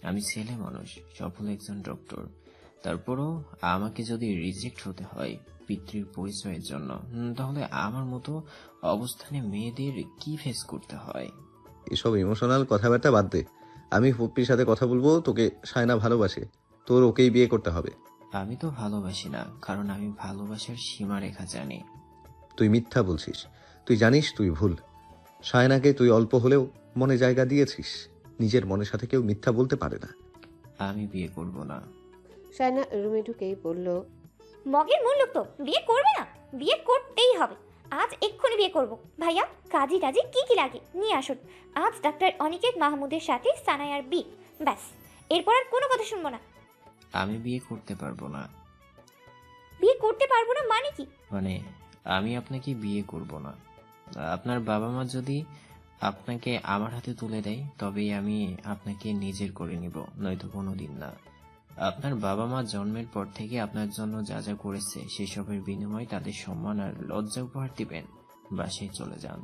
আমি ছেলে মানুষ, সফল একজন ডক্টর। তারপরও আমাকে যদি রিজেক্ট হতে হয় পিতৃর পরিচয়ের জন্য, তাহলে আমার মতো অবস্থানে মেয়েদের কি ফেস করতে হয়? এসব ইমোশনাল কথাবার্তা বাদ দে। আমি ফুপ্পির সাথে কথা বলবো, তোকে সায়না ভালোবাসে, তোর ওকেই বিয়ে করতে হবে। আমি তো ভালোবাসি না, কারণ আমি ভালোবাসার সীমারেখা জানি। তুই মিথ্যা বলছিস, তুই জানিস তুই ভুল। সায়নাকে তুই অল্প হলেও মনে জায়গা দিয়েছিস, নিজের মনের সাথে কেউ মিথ্যা বলতে পারে না। আমি বিয়ে করব না। সায়না রুমে ঢুকেই বলল, মগের মূল লোক তো বিয়ে করবে না? বিয়ে করতেই হবে। আজ এক্ষুনি বিয়ে করব। ভাইয়া কাজী টাজি কি কি লাগে নিয়ে আসুন। আজ ডাক্তার অনিকেত মাহমুদের সাথে সানায়ার বিয়ে, ব্যাস। এরপর আর কোনো কথা শুনবো না। আমি বিয়ে করতে পারবো না। বিয়ে করতে পারবো না মানে কি? মানে আমি আপনাকে বিয়ে করব না। আপনার বাবা মা যদি আপনাকে আমার হাতে তুলে দেয় তবেই আমি আপনাকে নিজের করে নিব, নয়তো কোনোদিন না। আপনার বাবা মা জন্মের পর থেকে আপনার জন্য যা যা করেছে সেসবের বিনিময়ে তাদের সম্মান আর লজ্জা উপহার দিবেন। বাসায় চলে যান।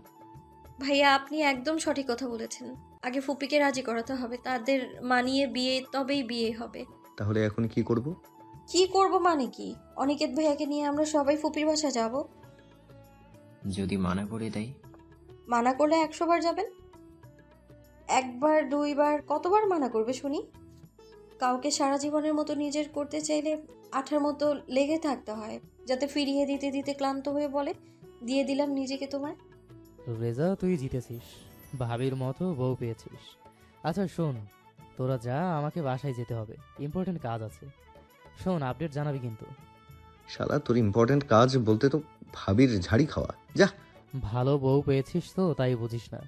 ভাইয়া, আপনি একদম সঠিক কথা বলেছেন। আগে ফুপিকে রাজি করাতে হবে, তাদের মানিয়ে বিয়ে, তবেই বিয়ে হবে। তাহলে এখন কি করব? কি করব মানে কি? অনিকেত ভাইয়াকে নিয়ে আমরা সবাই ফুপির বাসা যাব। যদি মানা করে দেয়? মানা করলে 100 বার যাবেন? একবার, দুইবার, কতবার মানা করবে শুনি? কাউকে সারা জীবনের মতো নিজের করতে চাইলে আঠার মতো লেগে থাকতে হয়, যাতে ফিরিয়ে দিতে দিতে ক্লান্ত হয়ে বলে, দিয়ে দিলাম নিজেকে তোমায়। রেজা, তুই জিতেছিস, ভাবির মতো বউ পেয়েছিস। আচ্ছা শোন, তোরা যা, আমাকে বাসায় যেতে হবে, ইম্পর্টেন্ট কাজ আছে। শোন, আপডেট জানাবি কিন্তু। শালা তোর ইম্পর্টেন্ট কাজ বলতে তো ভাবির ঝাড়ি খাওয়া। যা। ভালো বউ পেয়েছিস তো তাই বুঝিস না।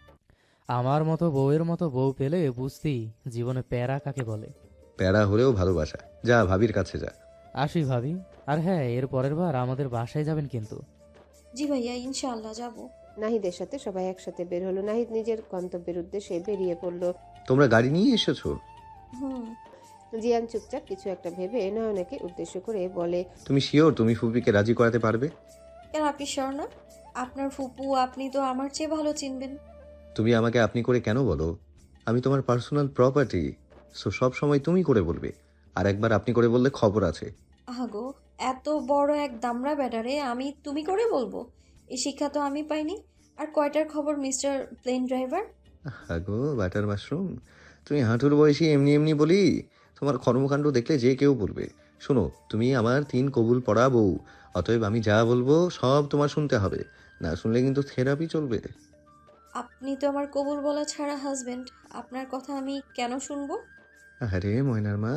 আমার মতো বউয়ের মতো বউ পেলে বুঝতি জীবনে প্যারা কাকে বলে। প্যারা হলেও ভালোবাসা। যা ভাবির কাছে যা। আসি ভাবি। আর হ্যাঁ, এর পরের বার আমাদের বাসায় যাবেন কিন্তু। জি ভাইয়া, ইনশাআল্লাহ যাব। নাহিদের সাথে সবাই একসাথে বের হলো। নাহিদ নিজের গন্তব্যের উদ্দেশ্যে বেরিয়ে পড়ল। তোমরা গাড়ি নিয়ে এসেছো? হুম। জিয়ান চুপচাপ কিছু একটা ভেবে নয়নাকে উদ্দেশ্য করে বলে, তুমি শিওর তুমি ফুপিকে রাজি করাতে পারবে? কেন আপনি শিওর না? আপনার ফুপু আপনি তো আমার চেয়ে ভালো চিনবেন। তুমি আমাকে আপনি করে কেন বলো? আমি তোমার পার্সোনাল প্রপার্টি, সো সব সময় তুমি করে বলবে। আর একবার আপনি করে বললে খবর আছে। আহাগো, এত বড় এক দামড়া ব্যাটারে আমি তুমি করে বলবো? এই শিক্ষা তো আমি পাইনি। আর কয়টার খবর মিস্টার প্লেন ড্রাইভার? আগো বাটার মাশরুম, তুমি হাঁটুর বয়সী এমনি এমনি বলি? তোমার কর্মকাণ্ড দেখলে যে কেউ বলবে। শোনো, তুমি আমার 3 কবুল পড়া বউ, অতএব আমি যা বলবো সব তোমার শুনতে হবে। না শুনলে কিন্তু থেরাপি চলবে। আপনি তো আমার কবুল বলা ছাড়া হাজবেন্ড, আপনার কথা আমি কেন শুনবো? আরে ময়নার মা,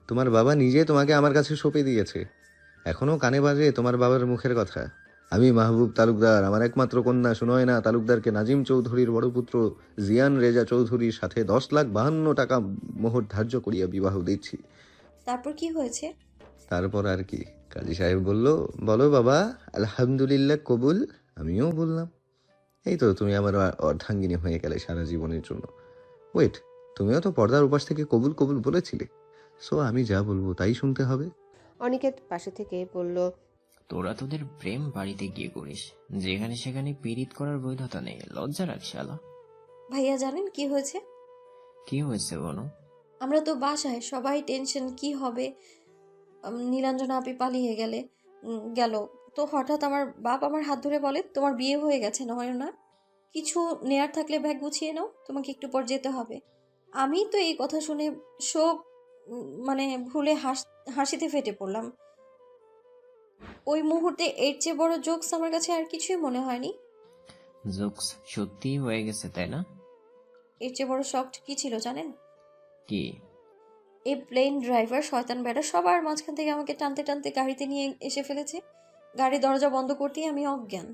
তোমার বাবা নিজে তোমাকে আমার কাছে সঁপে দিয়েছে। এখনো কানে বাজে তোমার বাবার মুখের কথা। আমি মাহবুব তালুকদার আমার একমাত্র কন্যা সুনয়না তালুকদারকে নাজিম চৌধুরীর বড় পুত্র জিয়ান রেজা চৌধুরীর সাথে 10,52,000 টাকা মোহর ধার্য করিয়া বিবাহ দিচ্ছি। তারপর কি হয়েছে? তারপর আর কি, কাজী সাহেব বলল, বলো বাবা আলহামদুলিল্লাহ কবুল। আমিও বললাম। এই তো তুমি আমার অর্ধাঙ্গিনী হয়ে গেলে সারা জীবনের জন্য। ওয়েট, তুমিও তো পর্দার উপাস থেকে কবুল কবুল বলেছিলে, সো আমি যা বলবো তাই শুনতে হবে। অনিকেত পাশে থেকে বলল, তোরা তোদের প্রেম বাড়িতে গিয়ে করিস, যেখানে সেখানে পীড়িত করার বৈধতা নেই। লজ্জা রাখ শালা। ভাইয়া জানেন কি হয়েছে? কি হয়েছে বলো? আমরা তো বাসায় সবাই টেনশন কি হবে। নীলাঞ্জনা আপি পালিয়ে গেল তো হঠাৎ আমার বাপ আমার হাত ধরে বলে, তোমার বিয়ে হয়ে গেছে নয় না, কিছু নেয়ার থাকলে ব্যাগ গুছিয়ে নাও, তোমাকে একটু পর যেতে হবে। আমি তো এই কথা শুনে শোক মানে ভুলে হাসিতে ফেটে পড়লাম। ওই মুহূর্তে এর চেয়ে বড় জোকস আমার কাছে আর কিছুই মনে হয়নি। জোকস সত্যিই হয়ে গেছে তাই না? এর চেয়ে বড় শক কি ছিল জানেন? কি? এই প্লেন ড্রাইভার শয়তান বেটা সবার মাঝখান থেকে আমাকে টানতে টানতে গাড়িতে নিয়ে এসে ফেলেছে। গাড়ির দরজা বন্ধ করতেই আমি অজ্ঞান।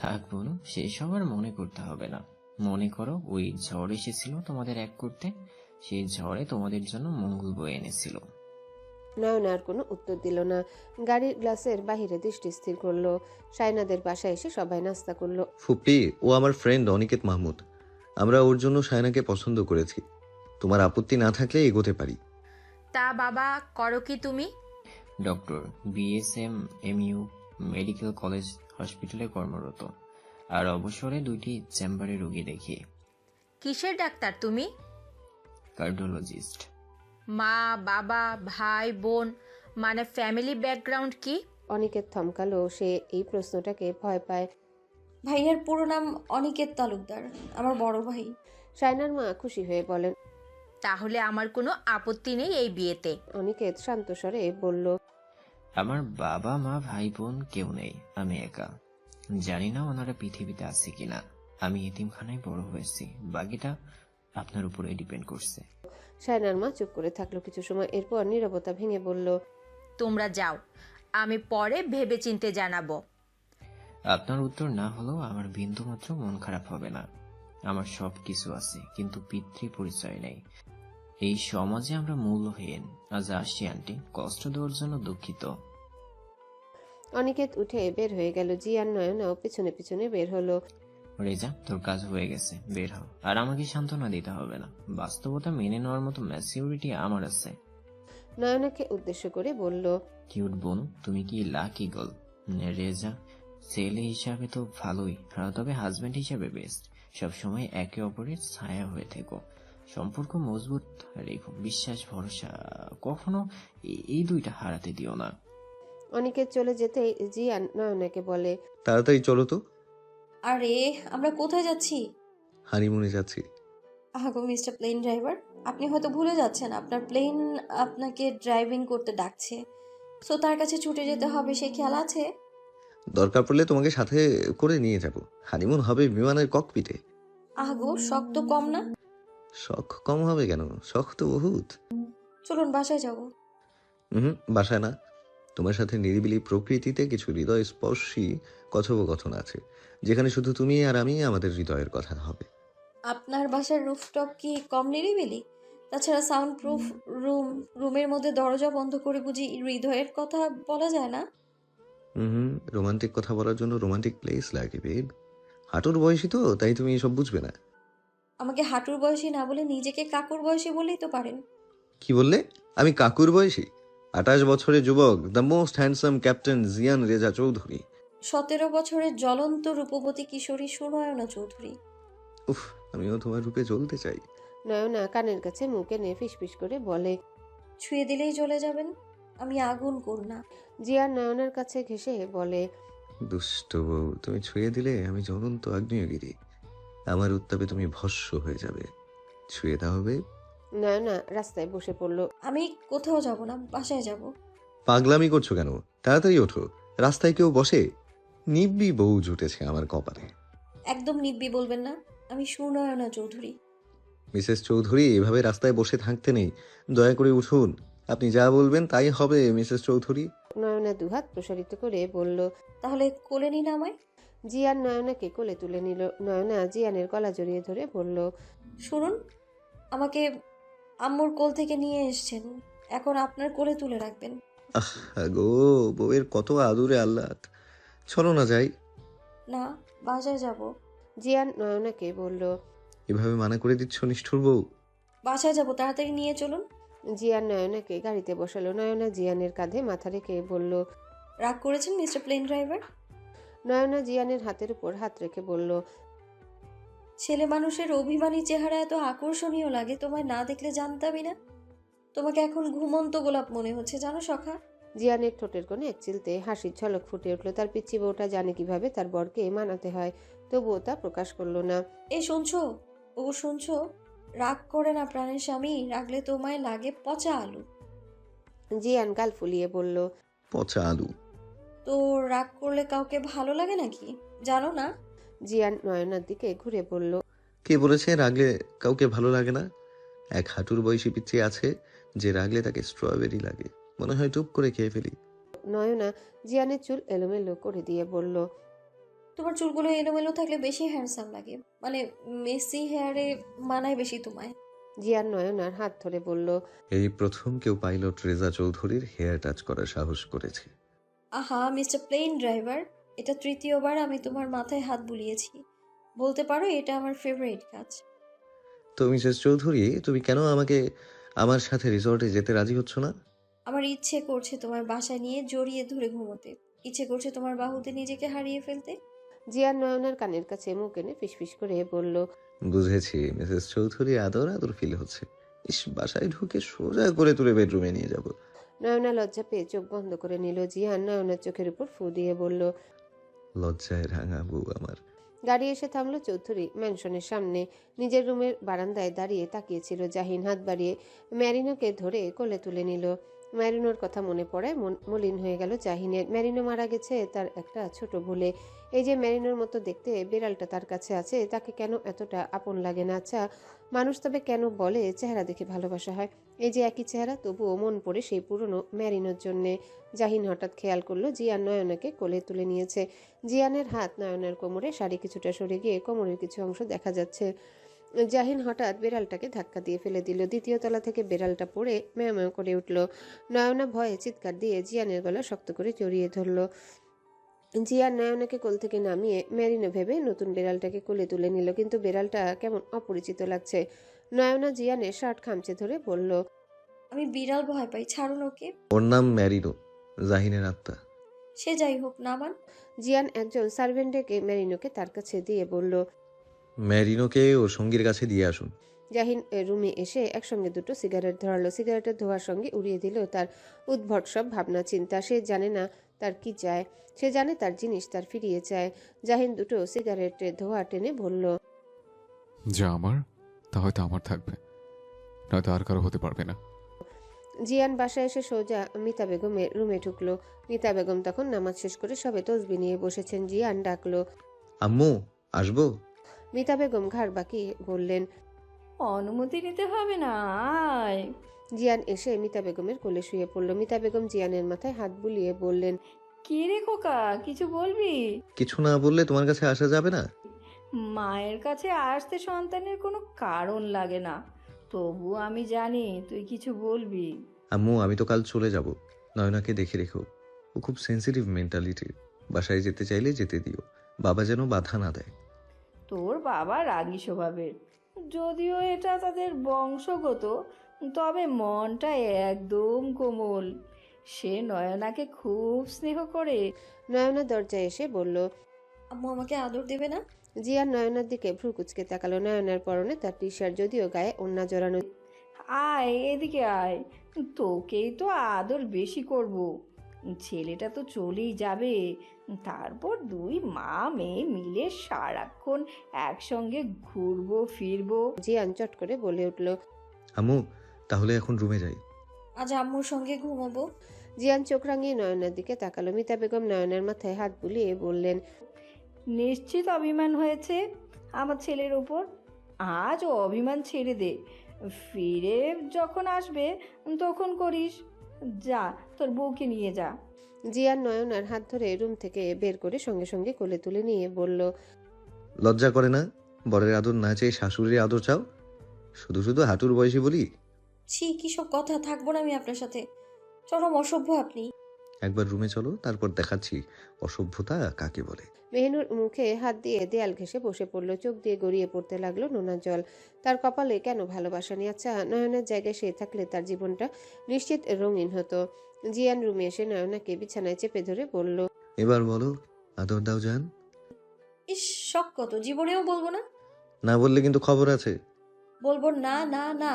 থাক বোন, সেসব আর মনে করতে হবে না। মনে করো ওই ঝড় এসেছিল তোমাদের এক করতে, সেই ঝড়ে তোমাদের জন্য মঙ্গল বয়ে এনেছিল। নয়না আর কোনো উত্তর দিল না। গাড়ির গ্লাসের বাহিরে দৃষ্টি স্থির করলো। সায়নাদের বাসায় এসে সবাই নাস্তা করলো। ফুপি, ও আমার ফ্রেন্ড অনিকেত মাহমুদ। আমরা ওর জন্য সায়নাকে পছন্দ করেছি। তোমার আপত্তি না থাকলে এগোতে পারি। তা বাবা করো কি তুমি? Doctor, BSM mu medical college হসপিটালে কর্মরত, আর অবসরে 2টি চেম্বারে রোগী দেখি। কিসের ডাক্তার তুমি? কার্ডিওলজিস্ট। মা বাবা ভাই বোন মানে ফ্যামিলি ব্যাকগ্রাউন্ড কি? অনিকেত থমকালো। সে এই প্রশ্নটাকে ভয় পায়। ভাইয়ার পুরো নাম অনিকেত তালুকদার, আমার বড় ভাই। সায়নার মা খুশি হয়ে বলেন, তাহলে আমার কোনো আপত্তি নেই এই বিয়েতে। অনিকেত শান্ত স্বরে বলল, আমার বাবা মা ভাই বোন কেউ নেই, আমি একা। জানি না ওনারা পৃথিবীতে আছে কিনা। আমি এতিমখানায় বড় হয়েছি, বাকিটা আপনার উপরে ডিপেন্ড করছে। সায়নার মা চুপ করে থাকলো কিছু সময়, এরপর নীরবতা ভেঙে বলল, তোমরা যাও, আমি পরে ভেবে চিন্তে জানাবো। আপনার উত্তর না হলেও আমার বিন্দুমাত্র মন খারাপ হবে না। আমার সব কিছু আছে, কিন্তু পিতৃ পরিচয় নেই। এই সমাজে আমরা মূল্যহীন। আজ আসছি আন্টি, কষ্ট দেওয়ার জন্য দুঃখিত। অনিকেত উঠে বের হয়ে গেল। জিয়ান নয়নাও পিছনে পিছনে বের হলো। রেজা, তোর কাজ হয়ে গেছে, বের হও। আর আমাকে সান্ত্বনা দিতে হবে না, বাস্তবতা মেনে নেওয়ার মতো ম্যাচিউরিটি আমার আছে। নয়নাকে উদ্দেশ্য করে বলল, কিউট বোন, তুমি কি লাকি গল। রেজা, ছেলে হিসাবে তো ভালোই, তবে হাজবেন্ড হিসাবে বেস্ট। সবসময় একে অপরের ছায়া হয়ে থেকো, সম্পর্ক মজবুত রেখো, বিশ্বাস ভরসা কখনো এই দুইটা হারাতে দিও না। অনিকেত চলে যেতেই জিয়ান নয়নাকে বলে, তাড়াতাড়ি চলো তো। আরে আমরা কোথায় যাচ্ছি? হানিমুনে যাচ্ছি। আহাগো মিস্টার প্লেন ড্রাইভার, আপনি হয়তো ভুলে যাচ্ছেন আপনার প্লেন আপনাকে ড্রাইভিং করতে ডাকছে, সো তার কাছে ছুটে যেতে হবে, সে খেয়াল আছে? দরকার পড়লে তোমাকে সাথে করে নিয়ে যাব। হানিমুন হবে বিমানের ককপিটে। আহাগো শখ তো কম না। শখ কম হবে কেন, শখ তো বহুত। চলুন বাসায় যাব। বাসায় না, তোমার সাথে নিরিবিলি প্রকৃতিতে কিছু হৃদয় স্পর্শী কথোপকথন আছে, যেখানে শুধু তুমি আর আমি আমাদের হৃদয়ের কথা হবে। আপনার বাসার রুফটপ কি কম নিরিবিলি? তাছাড়া সাউন্ড প্রুফ রুমের মধ্যে দরজা বন্ধ করে বুঝি হৃদয়ের কথা বলা যায় না? রোমান্টিক কথা বলার জন্য রোমান্টিক প্লেস লাগে বেব। হাঁটুর বয়সী তো, তাই তুমি এসব বুঝবে না। আমাকে হাঁটুর বয়সী না বলে নিজেকে কাকুর বয়সী বলেই তো পারেন। কি বললে? আমি কাকুর বয়সী? 28 বছরের যুবক, দ্য মোস্ট হ্যান্ডসাম ক্যাপ্টেন জিয়ান রেজা চৌধুরী। 17 বছরের জ্বলন্ত রূপবতী কিশোরী সুনয়না চৌধুরী। উফ, আমিও তোমার রূপে জ্বলতে চাই। নয়না কানের কাছে মুখ এনে ফিসফিস করে বলে। ছুঁয়ে দিলেই জ্বলে যাবেন, আমি আগুন কন্যা। জিয়ান নয়নার কাছে ঘেঁষে বলে। দুষ্ট বউ, তুমি ছুঁয়ে দিলে আমি জ্বলন্ত আগ্নেয়গিরি। আমার উত্তাপে তুমি ভস্ম হয়ে যাবে। ছুঁয়ে দাও হবে। নয়না রাস্তায় বসে পড়ল। আমি কোথাও যাব না, বাসায় যাব। পাগলামি করছো কেন? তাড়াতাড়ি ওঠো। রাস্তায় কেউ বসে? নিব্বি বউ জুটেছে আমার কপালে। একদম নিব্বি বলবেন না, আমি সুনয়না চৌধুরী। মিসেস চৌধুরী, এভাবে রাস্তায় বসে থাকতে নেই। দয়া করে উঠুন। আপনি যা বলবেন তাই হবে মিসেস চৌধুরী। নয়না দুহাত প্রসারিত করে বলল। তাহলে কোলে নিন আমায়। জিয়ান নয়নাকে কোলে তুলে নিল। নয়না জিয়ানের গলা জড়িয়ে ধরে বলল। শুনুন, আমাকে আম্মুর কোল থেকে নিয়ে এসেছেন, এখন আপনার কোলে তুলে রাখবেন। আহ গো, বউয়ের কত আদুরে আহ্লাদ। চলো না যাই। না, বাসায় যাব। জিয়ান নয়নাকে বলল। এভাবে মানা করে দিচ্ছ নিষ্ঠুর বউ। বাসায় যাব, তাড়াতাড়ি নিয়ে চলুন। জিয়ান নয়নাকে গাড়িতে বসালো। নয়না জিয়ানের কাঁধে মাথা রেখে বলল। রাগ করেছেন মিস্টার প্লেন ড্রাইভার? নয়না জিয়ানের হাতের উপর হাত রেখে বলল। ছেলে মানুষের অভিমানী চেহারা এত আকর্ষণীয় লাগে, তোমায় না দেখলে জানতামই না। তোমাকে এখন ঘুমন্ত গোলাপ মনে হচ্ছে, জানো সখা। জিয়ানের ঠোঁটের কোণে এক চিলতে হাসির ঝলক ফুটে উঠল। তার পিচ্চি বউটা জানে কিভাবে তার বরকে মানাতে হয়, তবুও তা প্রকাশ করলো না। এই শুনছো? ও শুনছো? রাগ করে না প্রাণের স্বামী, রাগলে তোমায় লাগে পচা আলু। জিয়ান গাল ফুলিয়ে বলল। পচা আলু? তো রাগ করলে কাউকে ভালো লাগে নাকি, জানো না? জিয়ান নয়নার দিকে ঘুরে বলল। কে বলেছে রাগলে কাউকে ভালো লাগে না? এক হাঁটুর বয়সী পিচ্চি আছে যে রাগলে তাকে স্ট্রবেরি লাগে, মনে হয় টুপ করে খেয়ে ফেলি। নয়না জিয়ানের চুল এলোমেলো করে দিয়ে বলল। তোমার চুলগুলো এলোমেলো থাকলে বেশি হ্যান্ডসাম লাগে, মানে মেসি হেয়ারে মানায় বেশি তোমায়। জিয়ান নয়নার হাত ধরে বলল। এই প্রথম কেউ পাইলট রেজা চৌধুরীর হেয়ার টাচ করার সাহস করেছে। আহা মিস্টার প্লেন ড্রাইভার, এটা তৃতীয়বার আমি তোমার মাথায় হাত বুলিয়েছি। বলতে পারো এটা আমার ফেভারিট কাজ। তো মিসেস চৌধুরী, তুমি কেন আমার সাথে রিসর্টে যেতে রাজি হচ্ছ না? আমার ইচ্ছে করছে তোমার বাসায় নিয়ে জড়িয়ে ধরে ঘুমোতে, ইচ্ছে করছে তোমার বাহুতে নিজেকে হারিয়ে ফেলতে। জিয়ান নয়নার কানের কাছে মুখ এনে ফিসফিস করে বলল। বুঝেছি, মিসেস চৌধুরী আদর আদর ফিল হচ্ছে। ইস, বাসায় ঢুকে সোজা করে তুলে বেডরুমে নিয়ে যাব। নয়না লজ্জা পেয়ে চোখ বন্ধ করে নিল। জিয়ান নয়নার চোখের উপর ফু দিয়ে বলল। লজ্জায় রাঙা বউ আমার। গাড়ি এসে থামলো চৌধুরী ম্যানশনের সামনে। নিজের রুমের বারান্দায় দাঁড়িয়ে তাকিয়েছিল জাহিন। হাত বাড়িয়ে ম্যারিনোকে ধরে কোলে তুলে নিল। ম্যারিনোর কথা মনে পড়ায় মলিন হয়ে গেল জাহিনের। ম্যারিনো মারা গেছে তার একটা ছোট ভুলে। এই যে ম্যারিনোর মতো দেখতে বিড়ালটা তার কাছে আছে, তাকে কেন এতটা আপন লাগে না? আচ্ছা, মানুষ তবে কেন বলে চেহারা দেখে ভালোবাসা হয়? এই যে একই চেহারা, তবুও মন পড়ে সেই পুরনো ম্যারিনোর জন্যে। জাহিন হঠাৎ খেয়াল করলো জিয়ান নয়নাকে কোলে তুলে নিয়েছে। জিয়ানের হাত নয়নার কোমরে, শাড়ি কিছুটা সরে গিয়ে কোমরের কিছু অংশ দেখা যাচ্ছে। জাহিন হঠাৎ বেড়ালটাকে ধাক্কা দিয়ে ফেলে দিল। দ্বিতীয় তলা থেকে বেড়ালটা পড়ে ম্যাও ম্যাও করে উঠল। নয়না ভয়ে চিৎকার দিয়ে জিয়ানের গলা শক্ত করে জড়িয়ে ধরল। জিয়ান নয়নাকে কোল থেকে নামিয়ে ম্যারিনো ভেবে নতুন বেড়ালটাকে কোলে তুলে নিল, কিন্তু বেড়ালটা কেমন অপরিচিত লাগছে। নয়না জিয়ানের শার্ট খামচে ধরে বলল। আমি বিড়াল ভয় পাই, ছাড়ুন ওকে। ওর নাম ম্যারিনো, জাহিনের আত্মা। সে যাই হোক, নামান। জিয়ান একজন সার্ভেন্টকে ম্যারিনোকে তার কাছে দিয়ে বলল। ম্যারিনোকে ওর সঙ্গীর কাছে দিয়ে আসুন। জাহিন রুমে এসে একসঙ্গে দুটো সিগারেট ধরালো। সিগারেটের ধোয়ার সঙ্গে উড়িয়ে দিল তার উদ্ভট সব ভাবনা চিন্তা। সে জানে না তার কি চায়, সে জানে তার জিনিস তার ফিরিয়ে চায়। জাহিন দুটো সিগারেটের ধোয়া টেনে বলল। যা আমার তা হয়তো আমার থাকবে, নয়তো আর কারো হতে পারবে না। জিয়ান বাসায় এসে সোজা মিতা বেগমের রুমে ঢুকলো। মিতা বেগম তখন নামাজ শেষ করে সবে তসবি নিয়ে বসেছেন। জিয়ান ডাকলো। আম্মু, আসবো? মিতা বেগম ঘাড় বাঁকিয়ে বললেন। অনুমতি নিতে হবে না, আয়। জিয়ান এসে মিতা বেগমের কোলে শুয়ে পড়ল। মিতা বেগম জিয়ানের মাথায় হাত বুলিয়ে বললেন। কি রে খোকা, কিছু বলবি? কিছু না বললে তোমার কাছে আসা যাবে না? মায়ের কাছে আসতে সন্তানের কোনো কারণ লাগে না, তবু আমি জানি তুই কিছু বলবি। আম্মু, আমি তো কাল চলে যাব। নয়নাকে দেখে রেখো, ও খুব সেন্সিটিভ মেন্টালিটির। বাসায় যেতে চাইলে যেতে দিও, বাবা যেন বাধা না দেয়। তোর বাবা রাগী স্বভাবের, যদিও এটা তাদের বংশগত, তবে মনটা একদম কোমল। সে নয়নাকে খুব স্নেহ করে। নয়না দরজায় এসে বলল, আম্মু আমাকে আদর দেবে না? জিয়ান নয়নার দিকে ভ্রু কুচকে তাকালো। নয়নার পরনে তার টি শার্ট, যদিও গায়ে ওড়না জড়ানো। আয় এদিকে আয়, তোকেই তো আদর বেশি করব। ছেলেটা তো চলেই যাবে, তারপর দুই মা মেয়ে মিলে সারাক্ষণ একসঙ্গে ঘুরবো ফিরবো। জিয়ান চট করে বলে উঠল, আম্মু তাহলে এখন রুমে যাই। আজ আম্মুর সঙ্গে ঘুমাবো। জিয়ান চোখ রাঙিয়ে নয়নার দিকে তাকালো। মিতা বেগম নয়নার মাথায় হাত বুলিয়ে বললেন, নিশ্চিত অভিমান হয়েছে আমার ছেলের ওপর। আজ অভিমান ছেড়ে দে, ফিরে যখন আসবে তখন করিস। যা, তোর বউকে নিয়ে যা। জিয়ান নয়নার হাত ধরে রুম থেকে বের করে সঙ্গে সঙ্গে কোলে তুলে নিয়ে বলল, লজ্জা করে না? বরের আদর না চেয়ে শাশুড়ির আদর চাও? শুধু শুধু হাঁটুর বয়সী বলি? ছি, কি সব কথা, থাকবো না আমি আপনার সাথে। চরম অসভ্য আপনি। একবার রুমে চলো, তারপর দেখাচ্ছি অসভ্যতা কাকে বলে। মেহনুর মুখে হাত দিয়ে দেয়াল ঘেঁষে বসে পড়ল। চোখ দিয়ে গড়িয়ে পড়তে লাগলো নোনা জল। তার কপালে কেন ভালোবাসা নিয়ে? আচ্ছা, নয়নের জায়গায় সে থাকলে তার জীবনটা নিশ্চিত রঙিন হতো। জিয়ান রুমে এসে নয়নাকে বিছানায় চেপে ধরে বলল, এবার বলো, আদর দাও জান। ইস, শখ কত, জীবনেও বলবো না। না বললে কিন্তু খবর আছে। বলবো না না না।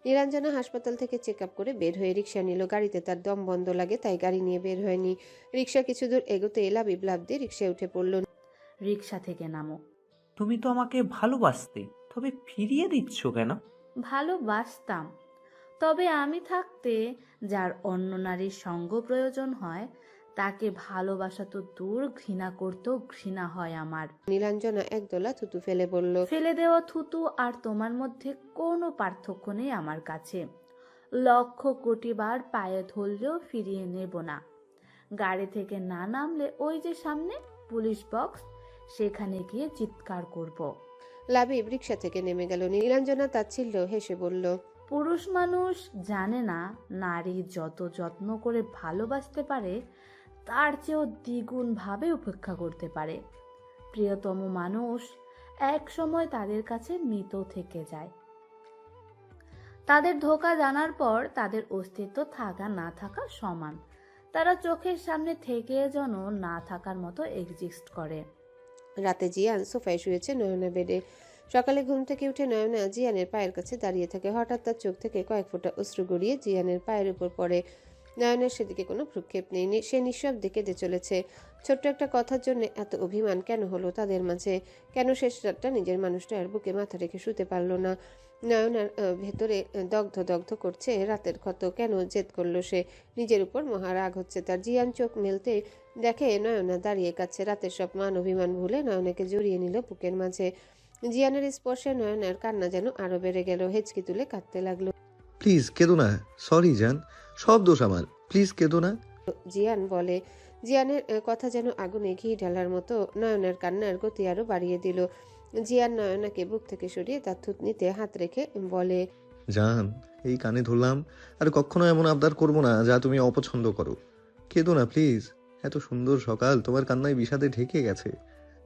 নীলাঞ্জনা হাসপাতাল থেকে চেক আপ করে বের হয়ে রিক্সা নিল। গাড়িতে তার দম বন্ধ লাগে, তাই গাড়ি নিয়ে বের হয়নি। রিক্সা কিছু দূর এগোতে লাবিব লাফ দিয়ে রিক্সায় উঠে পড়ল। রিক্সা থেকে নামো। তুমি তো আমাকে ভালোবাসতে, তবে ফিরিয়ে দিচ্ছ কেন? ভালোবাসতাম, তবে আমি থাকতে যার অন্য নারীর সঙ্গ প্রয়োজন হয় তাকে ভালোবাসা তো দূর, ঘৃণা করতেও ঘৃণা হয় আমার। নীলাঞ্জনা একদলা থুতু ফেলে বলল, ফেলে দেওয়া থুতু আর তোমার মধ্যে কোনো পার্থক্য নেই আমার কাছে। লক্ষ কোটি বার পায়ে ধরলেও ফিরিয়ে নেব না। গাড়ি থেকে না নামলে ওই যে সামনে পুলিশ বক্স, সেখানে গিয়ে চিৎকার করব। লাবিব রিক্সা থেকে নেমে গেল। নীলাঞ্জনা তাচ্ছিল্য হেসে বলল, পুরুষ মানুষ জানে না নারী যত যত্ন করে ভালোবাসতে পারে তার চেয়েও দ্বিগুণ ভাবে উপেক্ষা করতে পারে। প্রিয়তম মানুষ এক সময় তাদের কাছে মৃত থেকে যায়। তাদের ধোঁকা জানার পর তাদের অস্তিত্ব থাকা না থাকা সমান। তারা চোখের সামনে থেকে যেন না থাকার মতো এক্সিস্ট করে। রাতে জিয়ান সোফায় শুয়েছে নয়না বেডে। সকালে ঘুম থেকে উঠে নয়না জিয়ানের পায়ের কাছে দাঁড়িয়ে থাকে। হঠাৎ তার চোখ থেকে কয়েক ফোঁটা অশ্রু গড়িয়ে জিয়ানের পায়ের উপর পড়ে। নয়নের সেদিকে কোনো ভ্রুক্ষেপ নেই। সে নিঃশব্দে কেঁদে চলেছে। ছোট্ট একটা কথার জন্য এত অভিমান কেন হলো তাদের মাঝে? কেন শেষ রাতটা নিজের মানুষটার বুকে মাথা রেখে শুতে পারল না? নয়নার ভেতরে দগ্ধ দগ্ধ করছে রাতের ক্ষত। কেন জেদ করলো সে? নিজের উপর মহা রাগ হচ্ছে তার। জিয়ান চোখ মেলতে দেখে নয়না দাঁড়িয়ে কাছে। রাতের সব মান অভিমান ভুলে নয়নাকে জড়িয়ে নিল বুকের মাঝে। জিয়ানের স্পর্শে নয়নার কান্না যেন আরো বেড়ে গেল। হেঁচকি তুলে কাঁদতে লাগলো। প্লিজ কেঁদো না, সরি জান, সব দোষ আমার, প্লিজ কেঁদো না। জিয়ান বলে। জিয়ানের কথা যেন আগুনে ঘি ঢালার মতো নয়নার কান্নার গতি আরো বাড়িয়ে দিল। জিয়ান নয়নাকে বুক থেকে সরিয়ে তার থুতনিতে হাত রেখে বলে, জান এই কানে ধরলাম, আর কখনো এমন আবদার করবো না যা তুমি অপছন্দ করো। কেঁদো না প্লিজ। এত সুন্দর সকাল তোমার কান্নায় বিষাদে ঢেকে গেছে।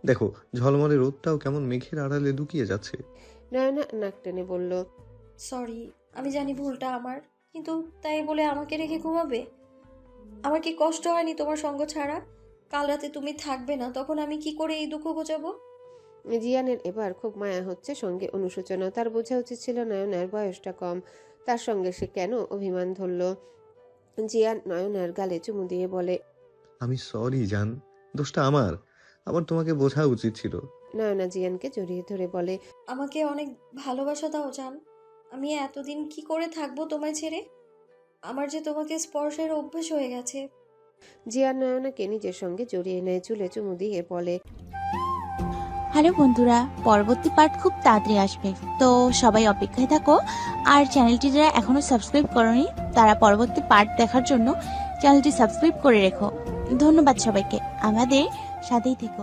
দেখো ঝলমলে রোদটাও কেমন মেঘের আড়ালে লুকিয়ে যাচ্ছে। নয়না নাক টেনে বলল, সরি, আমি জানি ভুলটা আমার, কিন্তু তাই বলে আমাকে রেখে ঘুমাবে? আমার কি কষ্ট হয়নি তোমার সঙ্গ ছাড়া? কাল রাতে তুমি থাকবে না, তখন আমি কি করে এই দুঃখ ঘোচাবো? জিয়ানের এবার খুব মায়া হচ্ছে, সঙ্গে অনুশোচনা। তার বোঝা উচিত ছিল নয়নার বয়সটা কম, তার সঙ্গে সে কেন অভিমান ধরল। জিয়ান নয়নার গালে চুমু দিয়ে বলে, আমি সরি জান, দোষটা আমার, আবার তোমাকে বোঝা উচিত ছিল। নয়না জিয়ানকে জড়িয়ে ধরে বলে, আমাকে অনেক ভালোবাসা দাও জান। আমি এতদিন কি করে থাকবো তোমায় ছেড়ে? আমার যে তোমাকে স্পর্শের অভ্যাস হয়ে গেছে। জিয়ান নয়নাকে নিজের সঙ্গে জড়িয়ে নেয়, চুলে চুমু দিয়ে বলে, হ্যালো বন্ধুরা, পরবর্তী পার্ট খুব তাড়াতাড়ি আসবে, তো সবাই অপেক্ষায় থাকো। আর চ্যানেলটি যারা এখনো সাবস্ক্রাইব করোনি তারা পরবর্তী পার্ট দেখার জন্য চ্যানেলটি সাবস্ক্রাইব করে রেখো। ধন্যবাদ সবাইকে, আমাদের সাথেই থেকো।